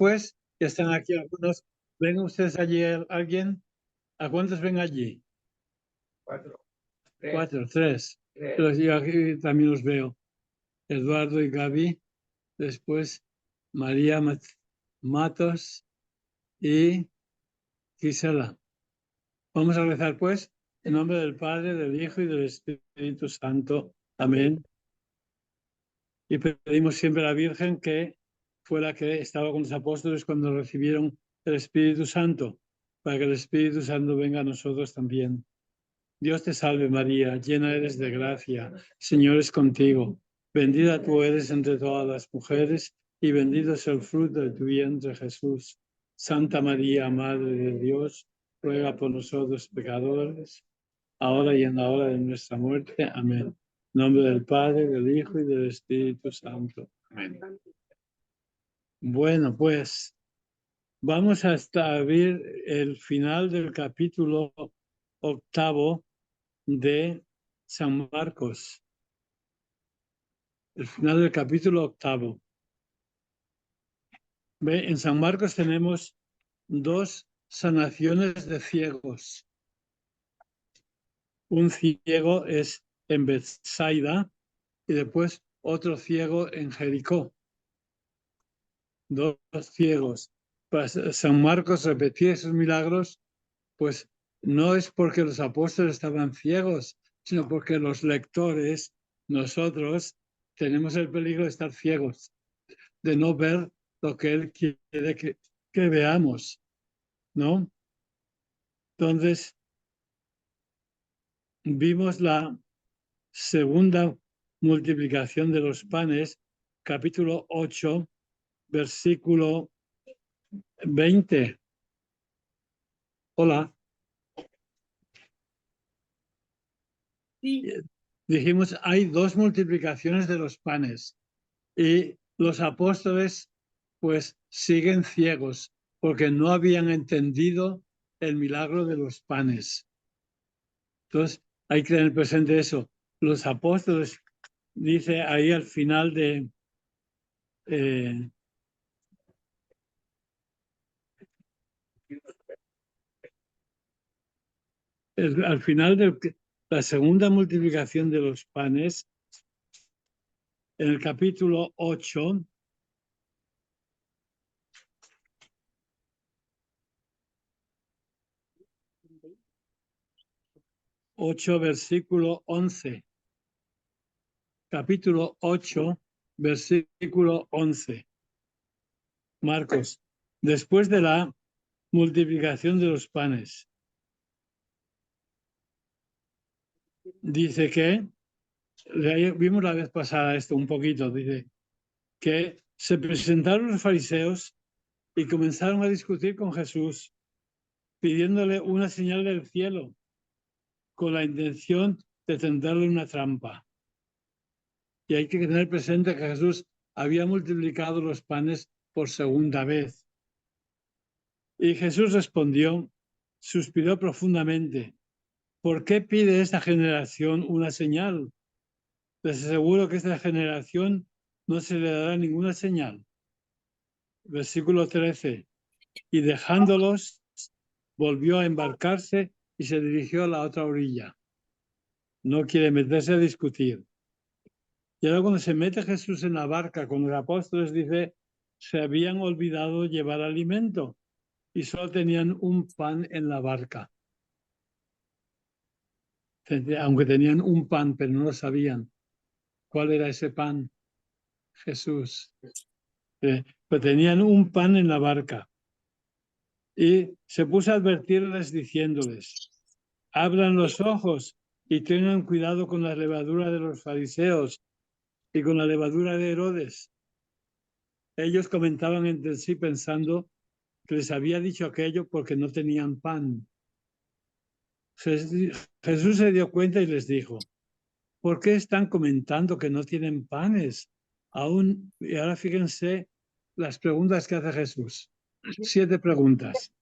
pues, ya están aquí algunos. ¿Ven ustedes allí alguien? ¿A cuántos ven allí? 4. 4, 3. Pero yo aquí también los veo. Eduardo y Gaby. Después María Matos y Gisela. Vamos a rezar, pues, en nombre del Padre, del Hijo y del Espíritu Santo. Amén. Y pedimos siempre a la Virgen, que fue la que estaba con los apóstoles cuando recibieron el Espíritu Santo, para que el Espíritu Santo venga a nosotros también. Dios te salve María, llena eres de gracia, el Señor es contigo. Bendita tú eres entre todas las mujeres y bendito es el fruto de tu vientre, Jesús. Santa María, Madre de Dios, ruega por nosotros pecadores, ahora y en la hora de nuestra muerte. Amén. En nombre del Padre, del Hijo y del Espíritu Santo. Amén. Bueno, pues vamos hasta abrir el final del capítulo 8 de San Marcos. El final del capítulo 8. ¿Ve? En San Marcos tenemos 2 sanaciones de ciegos. Un ciego es en Betsaida y después otro ciego en Jericó. 2 ciegos. Para San Marcos repetir esos milagros, pues no es porque los apóstoles estaban ciegos, sino porque los lectores, nosotros, tenemos el peligro de estar ciegos, de no ver lo que Él quiere que veamos, ¿no? Entonces, vimos la segunda multiplicación de los panes, capítulo 8, versículo 20. Hola. Sí. Dijimos, hay 2 multiplicaciones de los panes y los apóstoles pues siguen ciegos porque no habían entendido el milagro de los panes. Entonces, hay que tener presente eso. Los apóstoles, dice ahí al final de al final de la segunda multiplicación de los panes, en el capítulo 8, versículo 11. Capítulo 8, versículo 11. Marcos, después de la multiplicación de los panes, dice que, vimos la vez pasada esto un poquito, dice que se presentaron los fariseos y comenzaron a discutir con Jesús, pidiéndole una señal del cielo, con la intención de tenderle una trampa. Y hay que tener presente que Jesús había multiplicado los panes por segunda vez. Y Jesús respondió, suspiró profundamente. ¿Por qué pide esta generación una señal? Les aseguro que esta generación no se le dará ninguna señal. Versículo 13. Y dejándolos, volvió a embarcarse y se dirigió a la otra orilla. No quiere meterse a discutir. Y ahora cuando se mete Jesús en la barca con los apóstoles, dice, se habían olvidado llevar alimento y solo tenían un pan en la barca. Aunque tenían un pan, pero no lo sabían. ¿Cuál era ese pan? Jesús. Pero tenían un pan en la barca. Y se puso a advertirles diciéndoles, abran los ojos y tengan cuidado con la levadura de los fariseos y con la levadura de Herodes. Ellos comentaban entre sí pensando que les había dicho aquello porque no tenían pan. Jesús se dio cuenta y les dijo, ¿por qué están comentando que no tienen panes? Y ahora fíjense las preguntas que hace Jesús. 7 preguntas.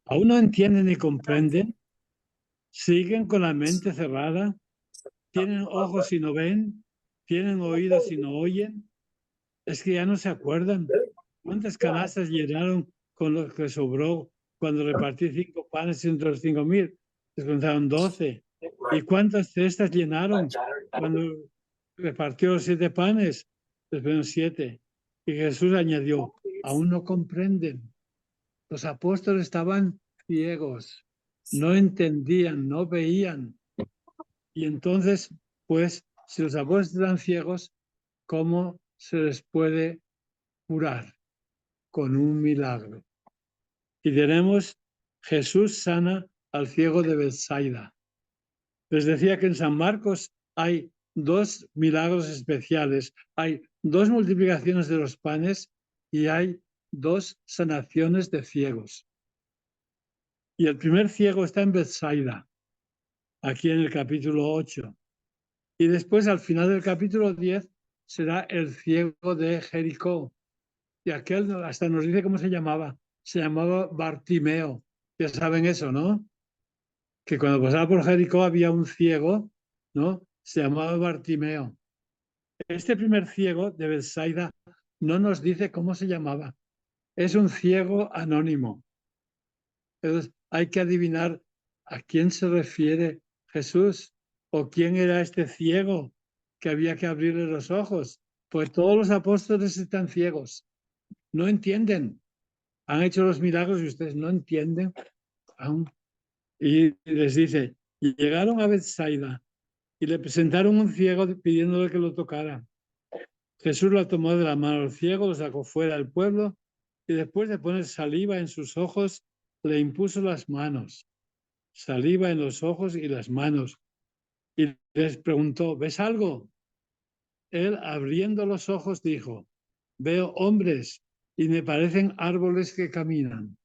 ¿Aún no entienden ni comprenden? ¿Siguen con la mente cerrada? ¿Tienen ojos y no ven? ¿Tienen oídos y no oyen? ¿Es que ya no se acuerdan? ¿Cuántas canastas llenaron con lo que sobró cuando repartí 5 panes entre los 5.000? Les contaron 12. ¿Y cuántas cestas llenaron cuando repartió los 7 panes? Les fueron 7. Y Jesús añadió, aún no comprenden. Los apóstoles estaban ciegos, no entendían, no veían. Y entonces, pues, si los apóstoles están ciegos, ¿cómo se les puede curar? Con un milagro. Y tenemos, Jesús sana al ciego de Betsaida. Les decía que en San Marcos hay 2 milagros especiales. Hay 2 multiplicaciones de los panes y hay 2 sanaciones de ciegos. Y el primer ciego está en Betsaida, aquí en el capítulo 8. Y después, al final del capítulo 10, será el ciego de Jericó. Y aquel hasta nos dice cómo se llamaba. Se llamaba Bartimeo. Ya saben eso, ¿no? Que cuando pasaba por Jericó había un ciego, ¿no? Se llamaba Bartimeo. Este primer ciego de Betsaida no nos dice cómo se llamaba. Es un ciego anónimo. Entonces hay que adivinar a quién se refiere Jesús o quién era este ciego que había que abrirle los ojos. Pues todos los apóstoles están ciegos. No entienden. Han hecho los milagros y ustedes no entienden aún. Y les dice, y llegaron a Betsaida y le presentaron un ciego pidiéndole que lo tocara. Jesús lo tomó de la mano al ciego, lo sacó fuera del pueblo y después de poner saliva en sus ojos, le impuso las manos. Saliva en los ojos y las manos. Y les preguntó, ¿ves algo? Él, abriendo los ojos, dijo, veo hombres y me parecen árboles que caminan.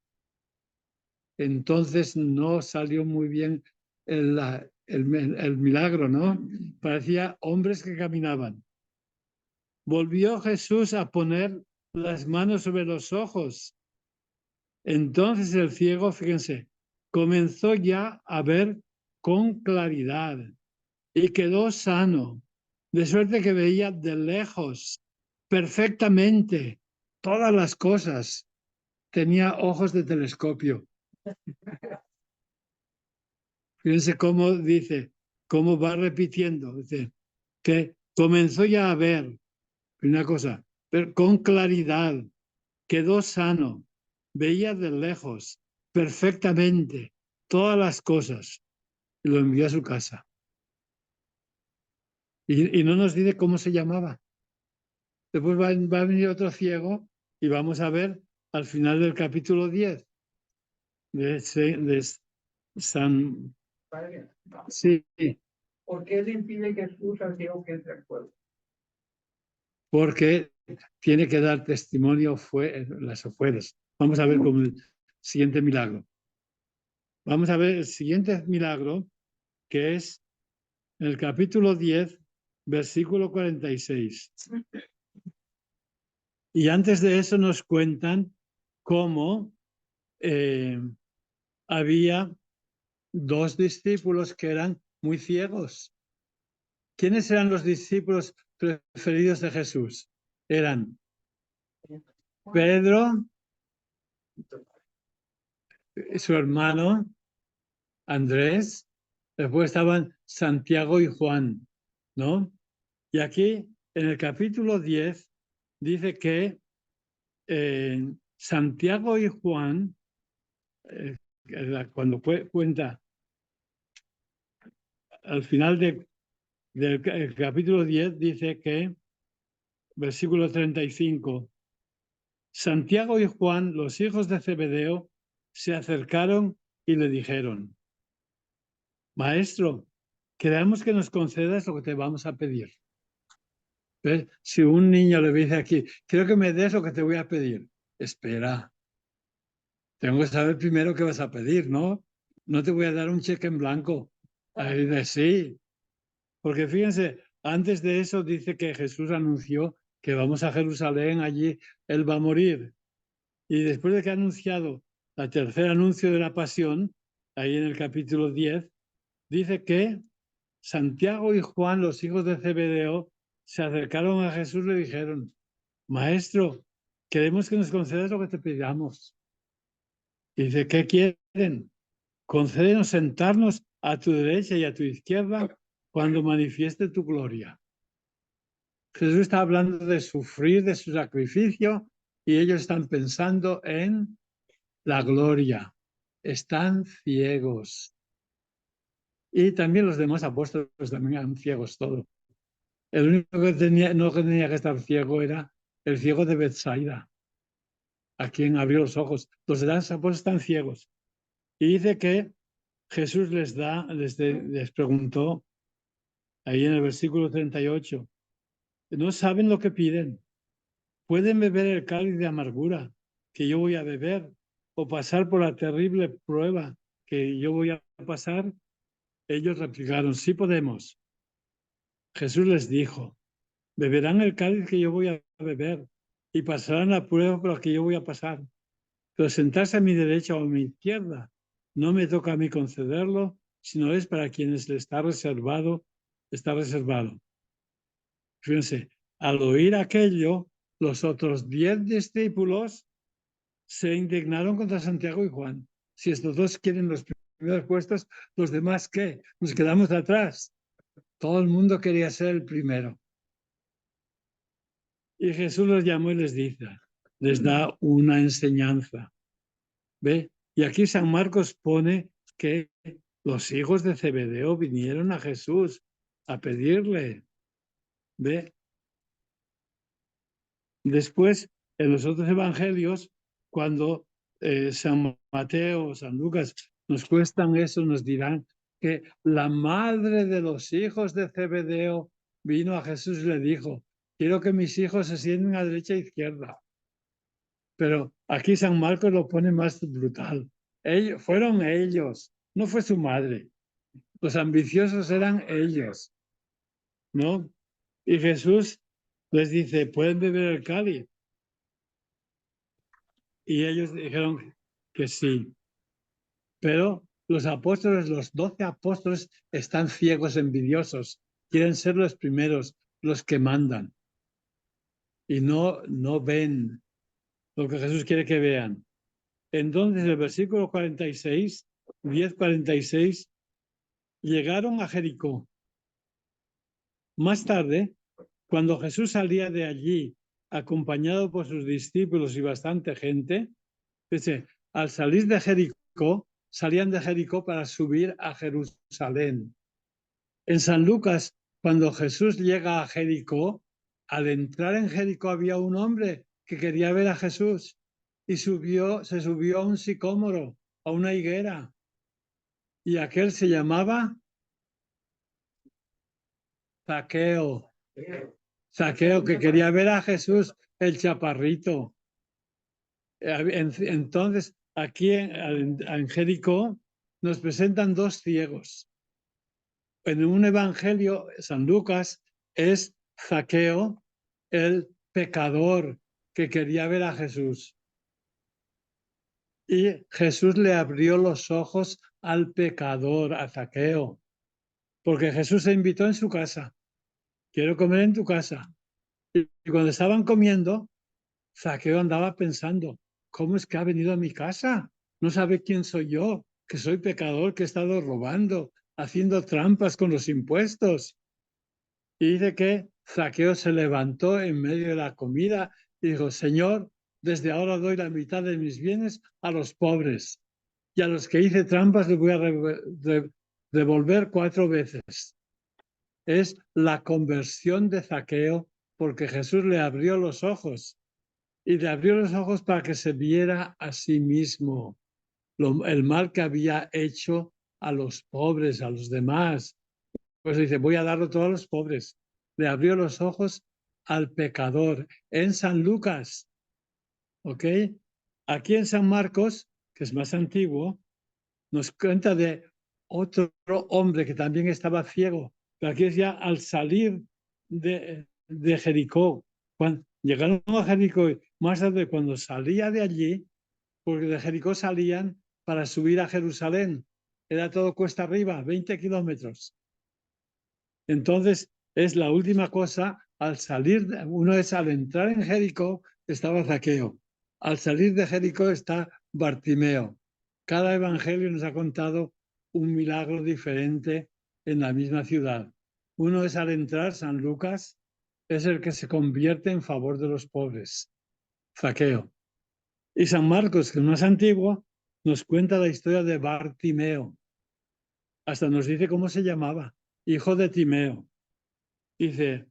Entonces no salió muy bien el milagro, ¿no? Parecía hombres que caminaban. Volvió Jesús a poner las manos sobre los ojos. Entonces el ciego, fíjense, comenzó ya a ver con claridad y quedó sano, de suerte que veía de lejos perfectamente todas las cosas. Tenía ojos de telescopio. Fíjense cómo dice, cómo va repitiendo. Dice que comenzó ya a ver una cosa, pero con claridad, quedó sano, veía de lejos perfectamente todas las cosas y lo envió a su casa. Y no nos dice cómo se llamaba. Después va a venir otro ciego y vamos a ver al final del capítulo 10 de San... Sí, ¿Por qué le impide Jesús al ciego que entre al pueblo? porque tiene que dar testimonio las afueras. Vamos a ver como el siguiente milagro. Vamos a ver el siguiente milagro, que es en el capítulo 10, versículo 46. Y antes de eso nos cuentan cómo había 2 discípulos que eran muy ciegos. ¿Quiénes eran los discípulos preferidos de Jesús? Eran Pedro, su hermano Andrés, después estaban Santiago y Juan, ¿no? Y aquí en el capítulo 10 dice que Santiago y Juan, cuando cuenta al final del capítulo 10, dice que, versículo 35, Santiago y Juan, los hijos de Zebedeo, se acercaron y le dijeron, Maestro, queremos que nos concedas lo que te vamos a pedir. ¿Ves? Si un niño le dice aquí, quiero que me des lo que te voy a pedir, espera, tengo que saber primero qué vas a pedir, ¿no? No te voy a dar un cheque en blanco. Ahí de sí, porque fíjense, antes de eso dice que Jesús anunció que vamos a Jerusalén, allí Él va a morir. Y después de que ha anunciado el tercer anuncio de la pasión, ahí en el capítulo 10, dice que Santiago y Juan, los hijos de Zebedeo, se acercaron a Jesús y le dijeron, Maestro, queremos que nos concedas lo que te pidamos. Y dice, ¿qué quieren? Concédenos sentarnos a tu derecha y a tu izquierda cuando manifieste tu gloria. Jesús está hablando de sufrir, de su sacrificio, y ellos están pensando en la gloria. Están ciegos. Y también los demás apóstoles también eran ciegos todos. El único que no tenía que estar ciego era el ciego de Betsaida, a quien abrió los ojos. Los demás apóstoles están ciegos. Y dice que Jesús les preguntó ahí en el versículo 38, no saben lo que piden. ¿Pueden beber el cáliz de amargura que yo voy a beber o pasar por la terrible prueba que yo voy a pasar? Ellos replicaron, sí podemos. Jesús les dijo, beberán el cáliz que yo voy a beber y pasarán la prueba por la que yo voy a pasar. Pero sentarse a mi derecha o a mi izquierda no me toca a mí concederlo, sino es para quienes le está reservado. Fíjense, al oír aquello, los otros 10 discípulos se indignaron contra Santiago y Juan. Si estos dos quieren los primeros puestos, ¿los demás qué? Nos quedamos atrás. Todo el mundo quería ser el primero. Y Jesús los llamó y les da una enseñanza. ¿Ve? Y aquí San Marcos pone que los hijos de Zebedeo vinieron a Jesús a pedirle. ¿Ve? Después, en los otros evangelios, cuando San Mateo, San Lucas nos cuestan eso, nos dirán que la madre de los hijos de Zebedeo vino a Jesús y le dijo, quiero que mis hijos se sienten a derecha e izquierda. Pero aquí San Marcos lo pone más brutal. Fueron ellos, no fue su madre. Los ambiciosos eran ellos, ¿no? Y Jesús les dice, ¿pueden beber el cáliz? Y ellos dijeron que sí. Pero los apóstoles, los 12 apóstoles, están ciegos, envidiosos. Quieren ser los primeros, los que mandan. Y no ven lo que Jesús quiere que vean. Entonces, el versículo 46, 10:46, llegaron a Jericó. Más tarde, cuando Jesús salía de allí, acompañado por sus discípulos y bastante gente, dice, al salir de Jericó, salían de Jericó para subir a Jerusalén. En San Lucas, cuando Jesús llega a Jericó, al entrar en Jericó había un hombre que quería ver a Jesús y se subió a un sicómoro, a una higuera, y aquel se llamaba Zaqueo. Zaqueo, que quería ver a Jesús, el chaparrito. Entonces, aquí en Jericó nos presentan dos ciegos. En un evangelio, San Lucas, es Zaqueo, el pecador que quería ver a Jesús. Y Jesús le abrió los ojos al pecador, a Zaqueo, porque Jesús se invitó en su casa. Quiero comer en tu casa. Y cuando estaban comiendo, Zaqueo andaba pensando, ¿cómo es que ha venido a mi casa? No sabe quién soy yo, que soy pecador, que he estado robando, haciendo trampas con los impuestos. Y dice que Zaqueo se levantó en medio de la comida y dijo, Señor, desde ahora doy la mitad de mis bienes a los pobres y a los que hice trampas les voy a devolver 4 veces. Es la conversión de Zaqueo porque Jesús le abrió los ojos y le abrió los ojos para que se viera a sí mismo el mal que había hecho a los pobres, a los demás. Pues dice, voy a darlo todo a los pobres. Le abrió los ojos al pecador en San Lucas. ¿Ok? Aquí en San Marcos, que es más antiguo, nos cuenta de otro hombre que también estaba ciego. Pero aquí es ya al salir de Jericó. Cuando llegaron a Jericó, más tarde cuando salía de allí, porque de Jericó salían para subir a Jerusalén. Era todo cuesta arriba, 20 kilómetros. Entonces, es la última cosa, al salir, uno es al entrar en Jericó, estaba Zaqueo. Al salir de Jericó está Bartimeo. Cada evangelio nos ha contado un milagro diferente en la misma ciudad. Uno es al entrar, San Lucas es el que se convierte en favor de los pobres, Zaqueo. Y San Marcos, que es más antiguo, nos cuenta la historia de Bartimeo. Hasta nos dice cómo se llamaba, hijo de Timeo. Dice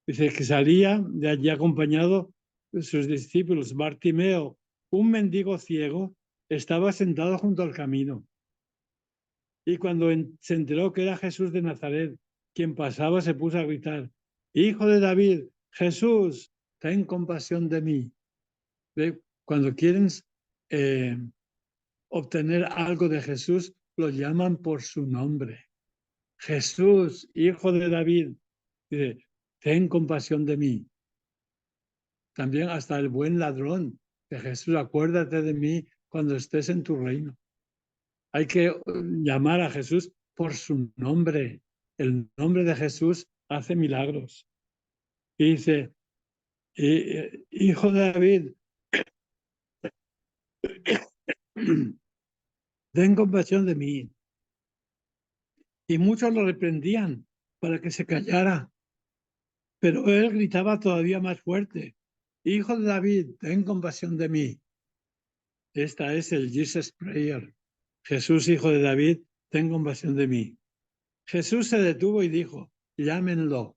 que salía de allí acompañado de sus discípulos. Bartimeo, un mendigo ciego, estaba sentado junto al camino. Y cuando se enteró que era Jesús de Nazaret, quien pasaba, se puso a gritar: Hijo de David, Jesús, ten compasión de mí. ¿Ve? Cuando quieren obtener algo de Jesús, lo llaman por su nombre. Jesús, hijo de David, dice, ten compasión de mí. También hasta el buen ladrón de Jesús, acuérdate de mí cuando estés en tu reino. Hay que llamar a Jesús por su nombre. El nombre de Jesús hace milagros. Y dice, hijo de David, ten compasión de mí. Y muchos lo reprendían para que se callara. Pero él gritaba todavía más fuerte: Hijo de David, ten compasión de mí. Esta es el Jesus Prayer. Jesús, hijo de David, ten compasión de mí. Jesús se detuvo y dijo: llámenlo.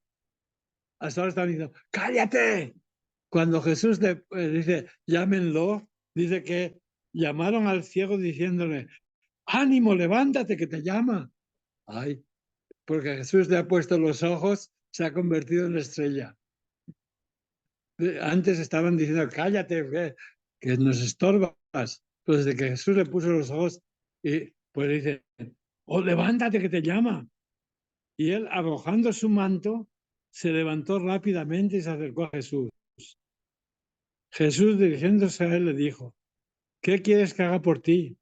Hasta ahora están diciendo: cállate. Cuando Jesús dice: llámenlo, dice que llamaron al ciego diciéndole: ánimo, levántate, que te llama. Ay, porque Jesús le ha puesto los ojos, se ha convertido en estrella. Antes estaban diciendo: cállate, que nos estorbas. Pues desde que Jesús le puso los ojos, y pues dice: oh, levántate, que te llama. Y él, arrojando su manto, se levantó rápidamente y se acercó a Jesús. Jesús, dirigiéndose a él, le dijo: ¿qué quieres que haga por ti?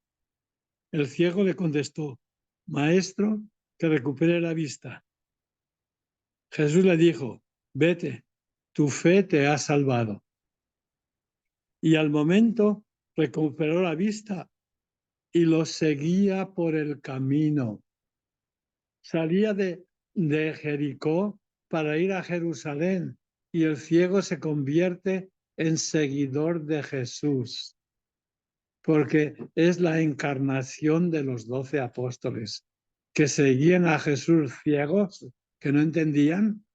El ciego le contestó: Maestro, que recupere la vista. Jesús le dijo: vete, tu fe te ha salvado. Y al momento recuperó la vista y lo seguía por el camino. Salía de Jericó para ir a Jerusalén y el ciego se convierte en seguidor de Jesús, porque es la encarnación de los 12 apóstoles que seguían a Jesús ciegos, que no entendían,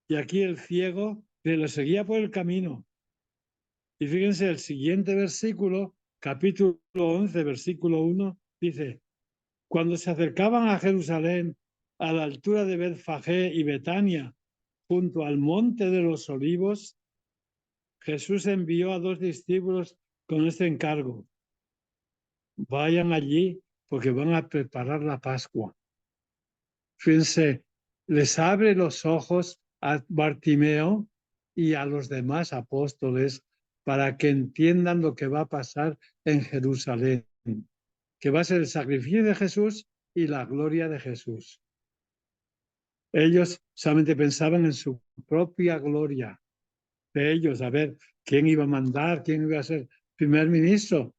y aquí el ciego que lo seguía por el camino. Y fíjense, el siguiente versículo, capítulo 11, versículo 1, dice: cuando se acercaban a Jerusalén, a la altura de Betfagé y Betania, junto al monte de los olivos, Jesús envió a 2 discípulos con este encargo: vayan allí porque van a preparar la Pascua. Fíjense, les abre los ojos a Bartimeo y a los demás apóstoles para que entiendan lo que va a pasar en Jerusalén, que va a ser el sacrificio de Jesús y la gloria de Jesús. Ellos solamente pensaban en su propia gloria de ellos, a ver quién iba a mandar, quién iba a ser primer ministro.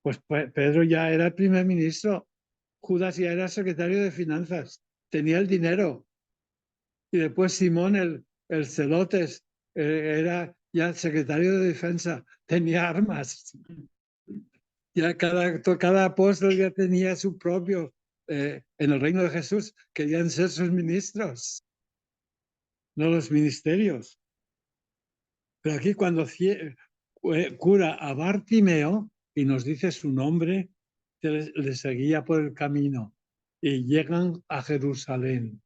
Pues Pedro ya era el primer ministro, Judas ya era secretario de finanzas, tenía el dinero. Y después Simón, el celotes, era ya secretario de defensa, tenía armas. Ya cada apóstol ya tenía su propio, en el reino de Jesús, querían ser sus ministros, no los ministerios. Pero aquí cuando cura a Bartimeo y nos dice su nombre, le seguía por el camino y llegan a Jerusalén.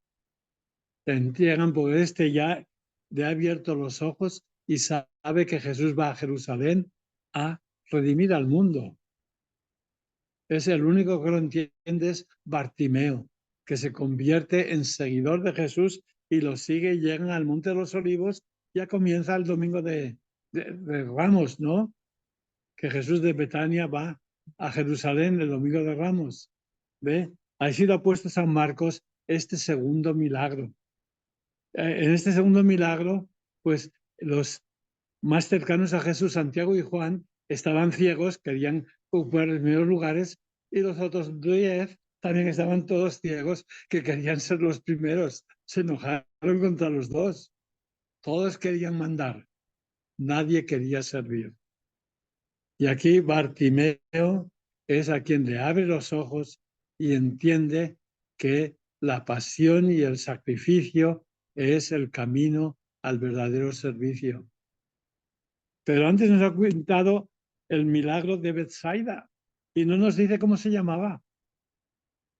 Llegan porque ya le ha abierto los ojos y sabe que Jesús va a Jerusalén a redimir al mundo. Es el único que lo entiende, es Bartimeo, que se convierte en seguidor de Jesús y lo sigue y llegan al Monte de los Olivos. Ya comienza el domingo de Ramos, ¿no? Que Jesús de Betania va a Jerusalén el domingo de Ramos. ¿Ve? Así lo ha puesto San Marcos este segundo milagro. En este segundo milagro, pues los más cercanos a Jesús, Santiago y Juan, estaban ciegos, querían ocupar los primeros lugares, y los otros 10 también estaban todos ciegos, que querían ser los primeros. Se enojaron contra los dos. Todos querían mandar, nadie quería servir. Y aquí Bartimeo es a quien le abre los ojos y entiende que la pasión y el sacrificio es el camino al verdadero servicio. Pero antes nos ha contado el milagro de Bethsaida y no nos dice cómo se llamaba.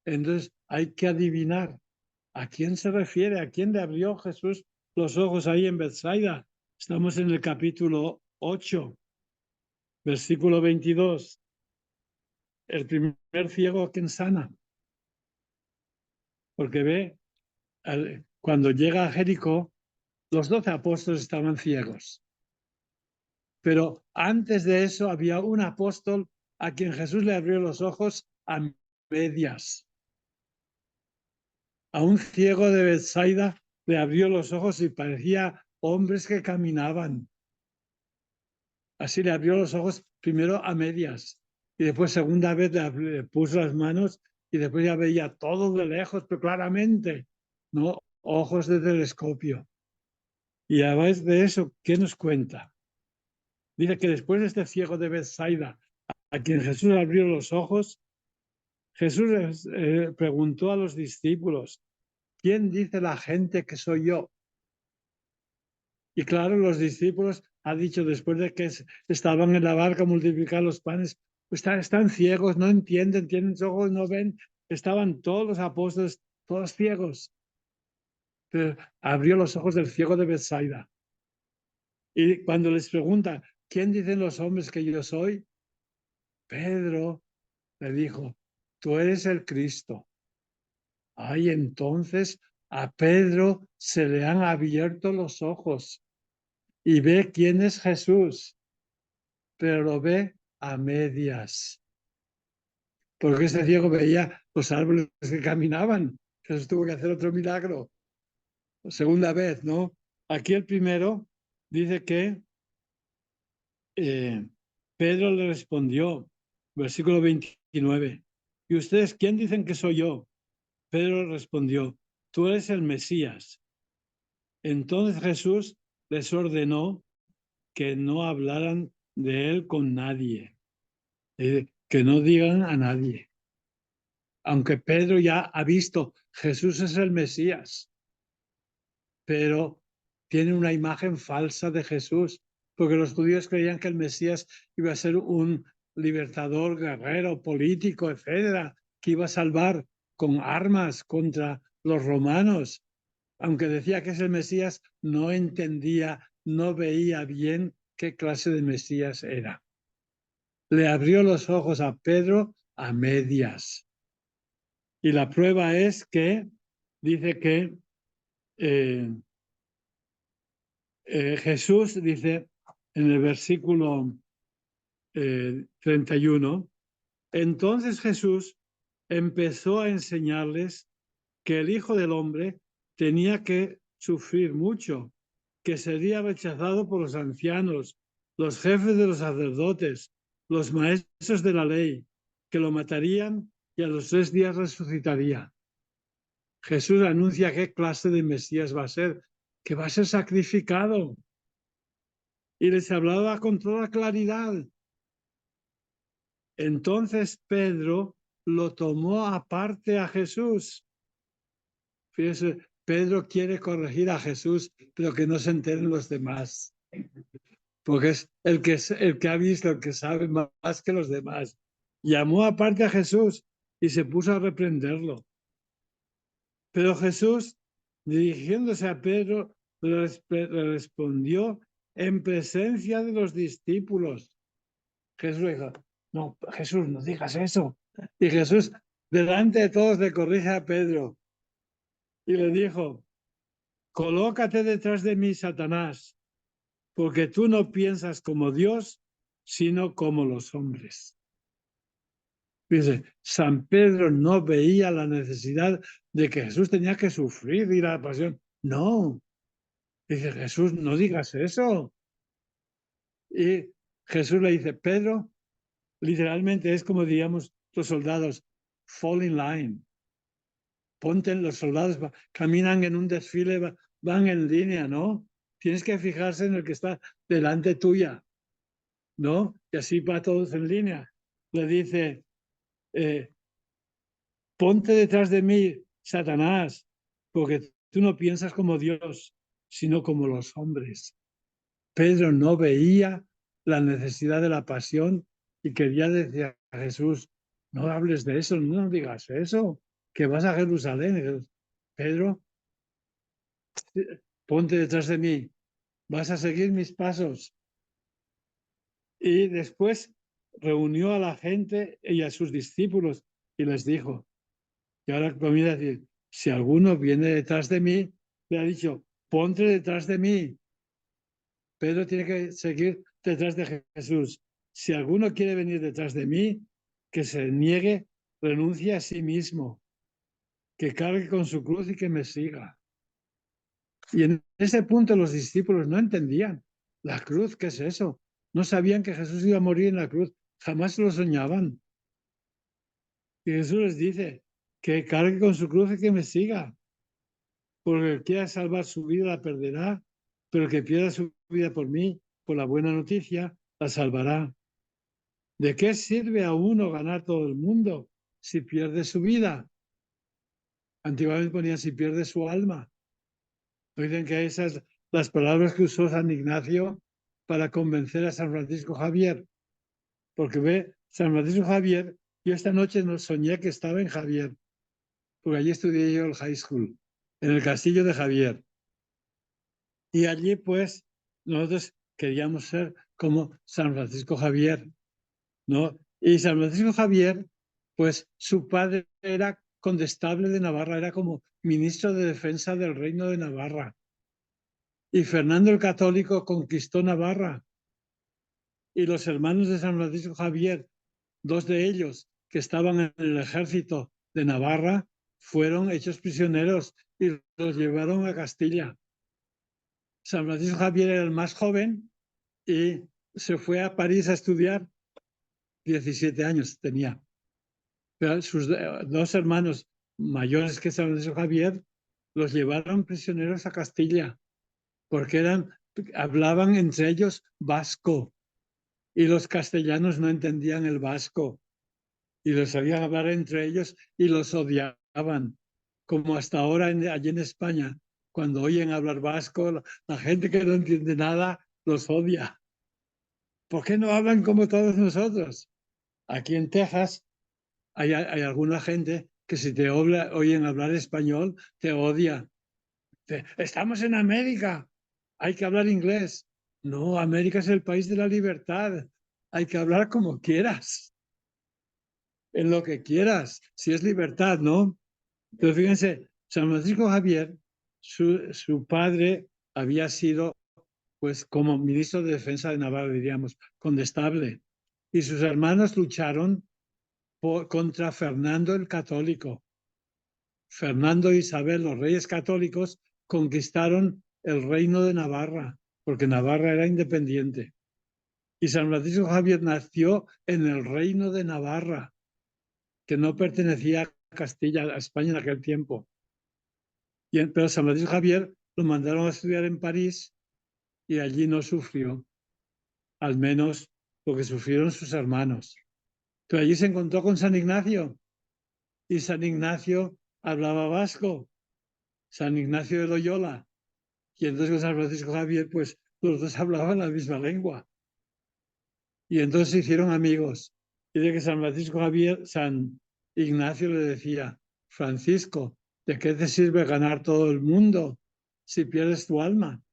Entonces hay que adivinar a quién se refiere, a quién le abrió Jesús los ojos ahí en Bethsaida. Estamos en el capítulo 8, versículo 22. El primer ciego a quien sana. Porque ve, cuando llega a Jericó, los 12 apóstoles estaban ciegos. Pero antes de eso había un apóstol a quien Jesús le abrió los ojos a medias. A un ciego de Bethsaida le abrió los ojos y parecía hombres que caminaban. Así le abrió los ojos primero a medias y después segunda vez le puso las manos y después ya veía todo de lejos, pero claramente, ¿no? Ojos de telescopio. Y a base de eso, ¿qué nos cuenta? Dice que después de este ciego de Bethsaida, a quien Jesús abrió los ojos, Jesús preguntó a los discípulos, ¿quién dice la gente que soy yo? Y claro, los discípulos ha dicho después de que estaban en la barca a multiplicar los panes, pues están ciegos, no entienden, tienen ojos, no ven. Estaban todos los apóstoles, todos ciegos. Pero abrió los ojos del ciego de Bethsaida. Y cuando les pregunta, ¿quién dicen los hombres que yo soy? Pedro le dijo, tú eres el Cristo. Ay, entonces a Pedro se le han abierto los ojos y ve quién es Jesús, pero lo ve a medias. Porque ese ciego veía los árboles que caminaban. Jesús tuvo que hacer otro milagro. Segunda vez, ¿no? Aquí el primero dice que Pedro le respondió, versículo 29, ¿y ustedes quién dicen que soy yo? Pedro respondió, tú eres el Mesías. Entonces Jesús les ordenó que no hablaran de él con nadie, que no digan a nadie. Aunque Pedro ya ha visto, Jesús es el Mesías, pero tiene una imagen falsa de Jesús, porque los judíos creían que el Mesías iba a ser un libertador, guerrero, político, etcétera, que iba a salvar con armas contra los romanos. Aunque decía que es el Mesías, no entendía, no veía bien qué clase de Mesías era. Le abrió los ojos a Pedro a medias. Y la prueba es que dice que Jesús dice en el versículo 31, entonces Jesús empezó a enseñarles que el Hijo del Hombre tenía que sufrir mucho, que sería rechazado por los ancianos, los jefes de los sacerdotes, los maestros de la ley, que lo matarían y a los 3 días resucitaría. Jesús anuncia qué clase de Mesías va a ser, que va a ser sacrificado. Y les hablaba con toda claridad. Entonces Pedro lo tomó aparte a Jesús. Fíjese, Pedro quiere corregir a Jesús, pero que no se enteren los demás. Porque es el que ha visto, el que sabe más que los demás. Llamó aparte a Jesús y se puso a reprenderlo. Pero Jesús, dirigiéndose a Pedro, le respondió en presencia de los discípulos. Jesús dijo, no, Jesús, no digas eso. Y Jesús, delante de todos, le corrige a Pedro y le dijo, colócate detrás de mí, Satanás, porque tú no piensas como Dios, sino como los hombres. Dice, San Pedro no veía la necesidad de que Jesús tenía que sufrir y la pasión. No. Dice, Jesús, no digas eso. Y Jesús le dice, Pedro, literalmente es como diríamos los soldados, fall in line. Ponte, los soldados caminan en un desfile, van en línea, ¿no? Tienes que fijarse en el que está delante tuya, ¿no? Y así va todos en línea. Le dice, ponte detrás de mí, Satanás, porque tú no piensas como Dios, sino como los hombres. Pedro no veía la necesidad de la pasión y quería decir a Jesús, no hables de eso, no digas eso, que vas a Jerusalén. Pedro, ponte detrás de mí, vas a seguir mis pasos. Y después reunió a la gente y a sus discípulos y les dijo, y ahora comienza a decir, si alguno viene detrás de mí, le ha dicho, ponte detrás de mí. Pedro tiene que seguir detrás de Jesús. Si alguno quiere venir detrás de mí, que se niegue, renuncie a sí mismo, que cargue con su cruz y que me siga. Y en ese punto los discípulos no entendían. La cruz, ¿qué es eso? No sabían que Jesús iba a morir en la cruz. Jamás lo soñaban. Y Jesús les dice que cargue con su cruz y que me siga. Porque el que quiera salvar su vida la perderá, pero el que pierda su vida por mí, por la buena noticia, la salvará. ¿De qué sirve a uno ganar todo el mundo si pierde su vida? Antiguamente ponían si pierde su alma. Dicen que esas las palabras que usó San Ignacio para convencer a San Francisco Javier. Porque ve, San Francisco Javier, yo esta noche no soñé que estaba en Javier, porque allí estudié yo el high school, en el castillo de Javier. Y allí pues nosotros queríamos ser como San Francisco Javier, ¿no? Y San Francisco Javier, pues su padre era condestable de Navarra, era como ministro de defensa del reino de Navarra. Y Fernando el Católico conquistó Navarra. Y los hermanos de San Francisco Javier, dos de ellos que estaban en el ejército de Navarra, fueron hechos prisioneros y los llevaron a Castilla. San Francisco Javier era el más joven y se fue a París a estudiar. 17 años tenía. Pero sus dos hermanos mayores que San Francisco Javier los llevaron prisioneros a Castilla porque hablaban entre ellos vasco y los castellanos no entendían el vasco y los sabían hablar entre ellos y los odiaban, como hasta ahora allí en España, cuando oyen hablar vasco, la gente que no entiende nada los odia. ¿Por qué no hablan como todos nosotros? Aquí en Texas hay alguna gente que si te oyen hablar español, te odia. Estamos en América, hay que hablar inglés. No, América es el país de la libertad. Hay que hablar como quieras, en lo que quieras, si es libertad, ¿no? Pero fíjense, San Francisco Javier, su padre había sido, pues, como ministro de Defensa de Navarra, diríamos, condestable. Y sus hermanos lucharon contra Fernando el Católico. Fernando e Isabel, los reyes católicos, conquistaron el reino de Navarra, porque Navarra era independiente. Y San Francisco Javier nació en el reino de Navarra, que no pertenecía a Castilla, a España en aquel tiempo. Pero San Francisco Javier lo mandaron a estudiar en París y allí no sufrió, al menos lo que sufrieron sus hermanos. Pero allí se encontró con San Ignacio y San Ignacio hablaba vasco, San Ignacio de Loyola. Y entonces con San Francisco Javier, pues los dos hablaban la misma lengua. Y entonces se hicieron amigos. Y de que San Francisco Javier, San Ignacio le decía, Francisco, ¿de qué te sirve ganar todo el mundo si pierdes tu alma?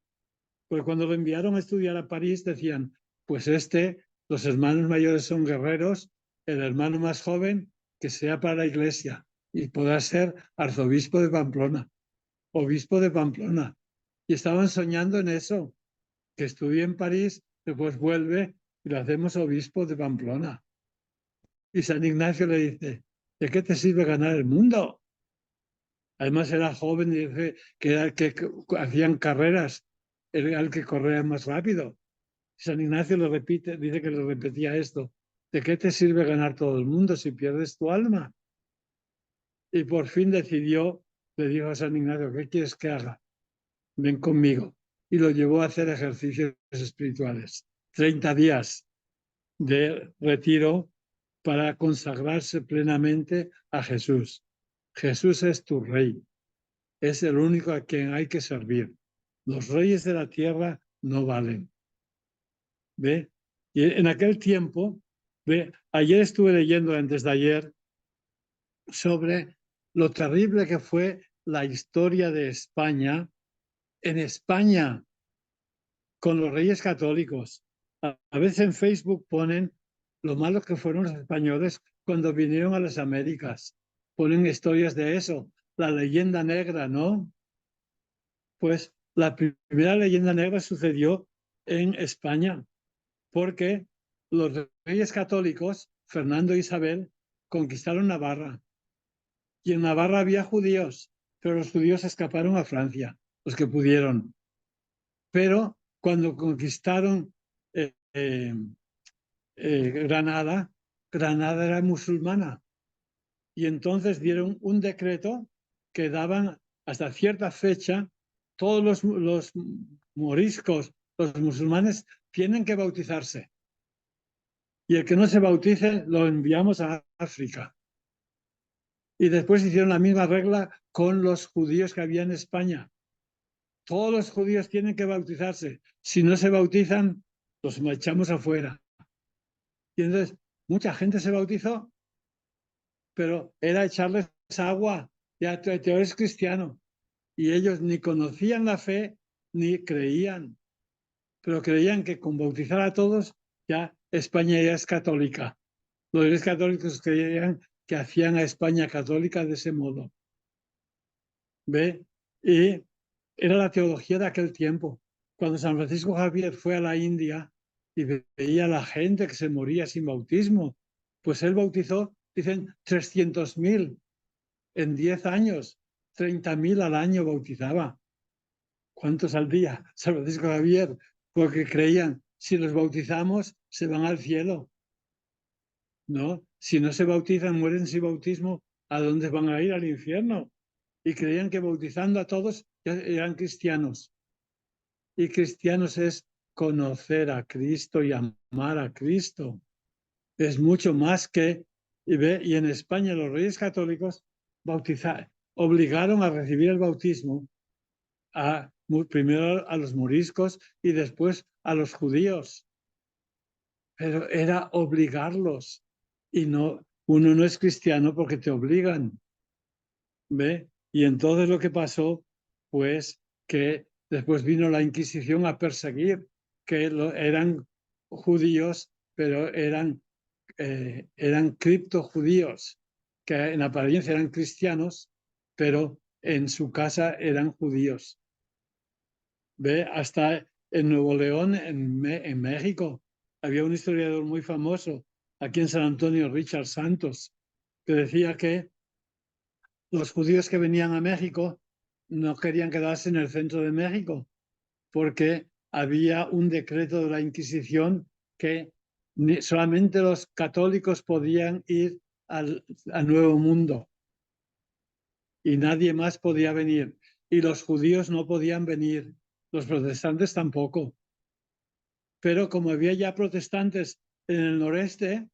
Pues cuando lo enviaron a estudiar a París decían, pues los hermanos mayores son guerreros, el hermano más joven que sea para la iglesia y podrá ser arzobispo de Pamplona, obispo de Pamplona. Y estaban soñando en eso, que estudie en París, después vuelve y lo hacemos obispo de Pamplona. Y San Ignacio le dice, ¿de qué te sirve ganar el mundo? Además era joven y dice que hacían carreras, era el que corría más rápido. San Ignacio lo repite, dice que le repetía esto: ¿de qué te sirve ganar todo el mundo si pierdes tu alma? Y por fin decidió, le dijo a San Ignacio: ¿qué quieres que haga? Ven conmigo. Y lo llevó a hacer ejercicios espirituales. 30 días de retiro para consagrarse plenamente a Jesús. Jesús es tu rey. Es el único a quien hay que servir. Los reyes de la tierra no valen. ¿Ve? Y en aquel tiempo, ¿ve? Ayer estuve leyendo, antes de ayer, sobre lo terrible que fue la historia de España, en España, con los reyes católicos. A veces en Facebook ponen lo malos que fueron los españoles cuando vinieron a las Américas. Ponen historias de eso, la leyenda negra, ¿no? Pues la primera leyenda negra sucedió en España, porque los reyes católicos, Fernando e Isabel, conquistaron Navarra. Y en Navarra había judíos, pero los judíos escaparon a Francia, los que pudieron. Pero cuando conquistaron Granada, Granada era musulmana. Y entonces dieron un decreto que daban hasta cierta fecha, todos los moriscos, los musulmanes, tienen que bautizarse. Y el que no se bautice lo enviamos a África. Y después hicieron la misma regla con los judíos que había en España. Todos los judíos tienen que bautizarse. Si no se bautizan, los echamos afuera. Y entonces mucha gente se bautizó, pero era echarles agua. Ya tú eres cristiano. Y ellos ni conocían la fe ni creían, pero creían que con bautizar a todos ya España ya es católica. Los reyes católicos creían que hacían a España católica de ese modo. ¿Ve? Y era la teología de aquel tiempo. Cuando San Francisco Javier fue a la India y veía a la gente que se moría sin bautismo, pues él bautizó, dicen, 300.000 en 10 años, 30.000 al año bautizaba. ¿Cuántos al día? San Francisco Javier, porque creían, si los bautizamos, se van al cielo. No, si no se bautizan, mueren sin bautismo, ¿a dónde van a ir? Al infierno. Y creían que bautizando a todos ya eran cristianos. Y cristianos es conocer a Cristo y amar a Cristo. Es mucho más que... Y en España los reyes católicos obligaron a recibir el bautismo primero a los moriscos y después a los judíos. Pero era obligarlos. Y no, uno no es cristiano porque te obligan. ¿Ve? Y entonces lo que pasó, pues, que después vino la Inquisición a perseguir, que eran judíos, pero eran criptojudíos, que en apariencia eran cristianos, pero en su casa eran judíos. ¿Ve? Hasta en Nuevo León, en México, había un historiador muy famoso, aquí en San Antonio, Richard Santos, que decía que los judíos que venían a México no querían quedarse en el centro de México porque había un decreto de la Inquisición que solamente los católicos podían ir al Nuevo Mundo y nadie más podía venir. Y los judíos no podían venir, los protestantes tampoco. Pero como había ya protestantes en el noreste,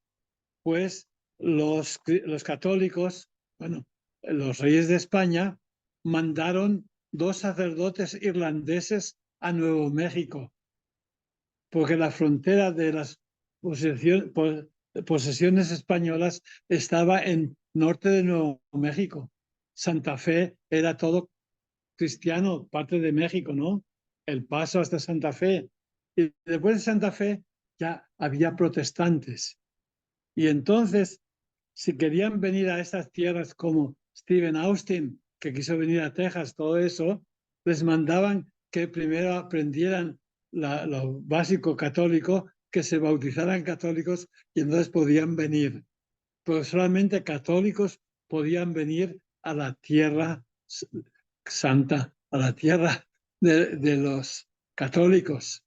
pues los católicos, bueno, los reyes de España mandaron 2 sacerdotes irlandeses a Nuevo México, porque la frontera de las posesiones españolas estaba en norte de Nuevo México. Santa Fe era todo cristiano, parte de México, ¿no? El Paso hasta Santa Fe. Y después de Santa Fe ya había protestantes. Y entonces, si querían venir a estas tierras como Stephen Austin, que quiso venir a Texas, todo eso, les mandaban que primero aprendieran lo básico católico, que se bautizaran católicos y entonces podían venir. Pero solamente católicos podían venir a la tierra santa, a la tierra de los católicos.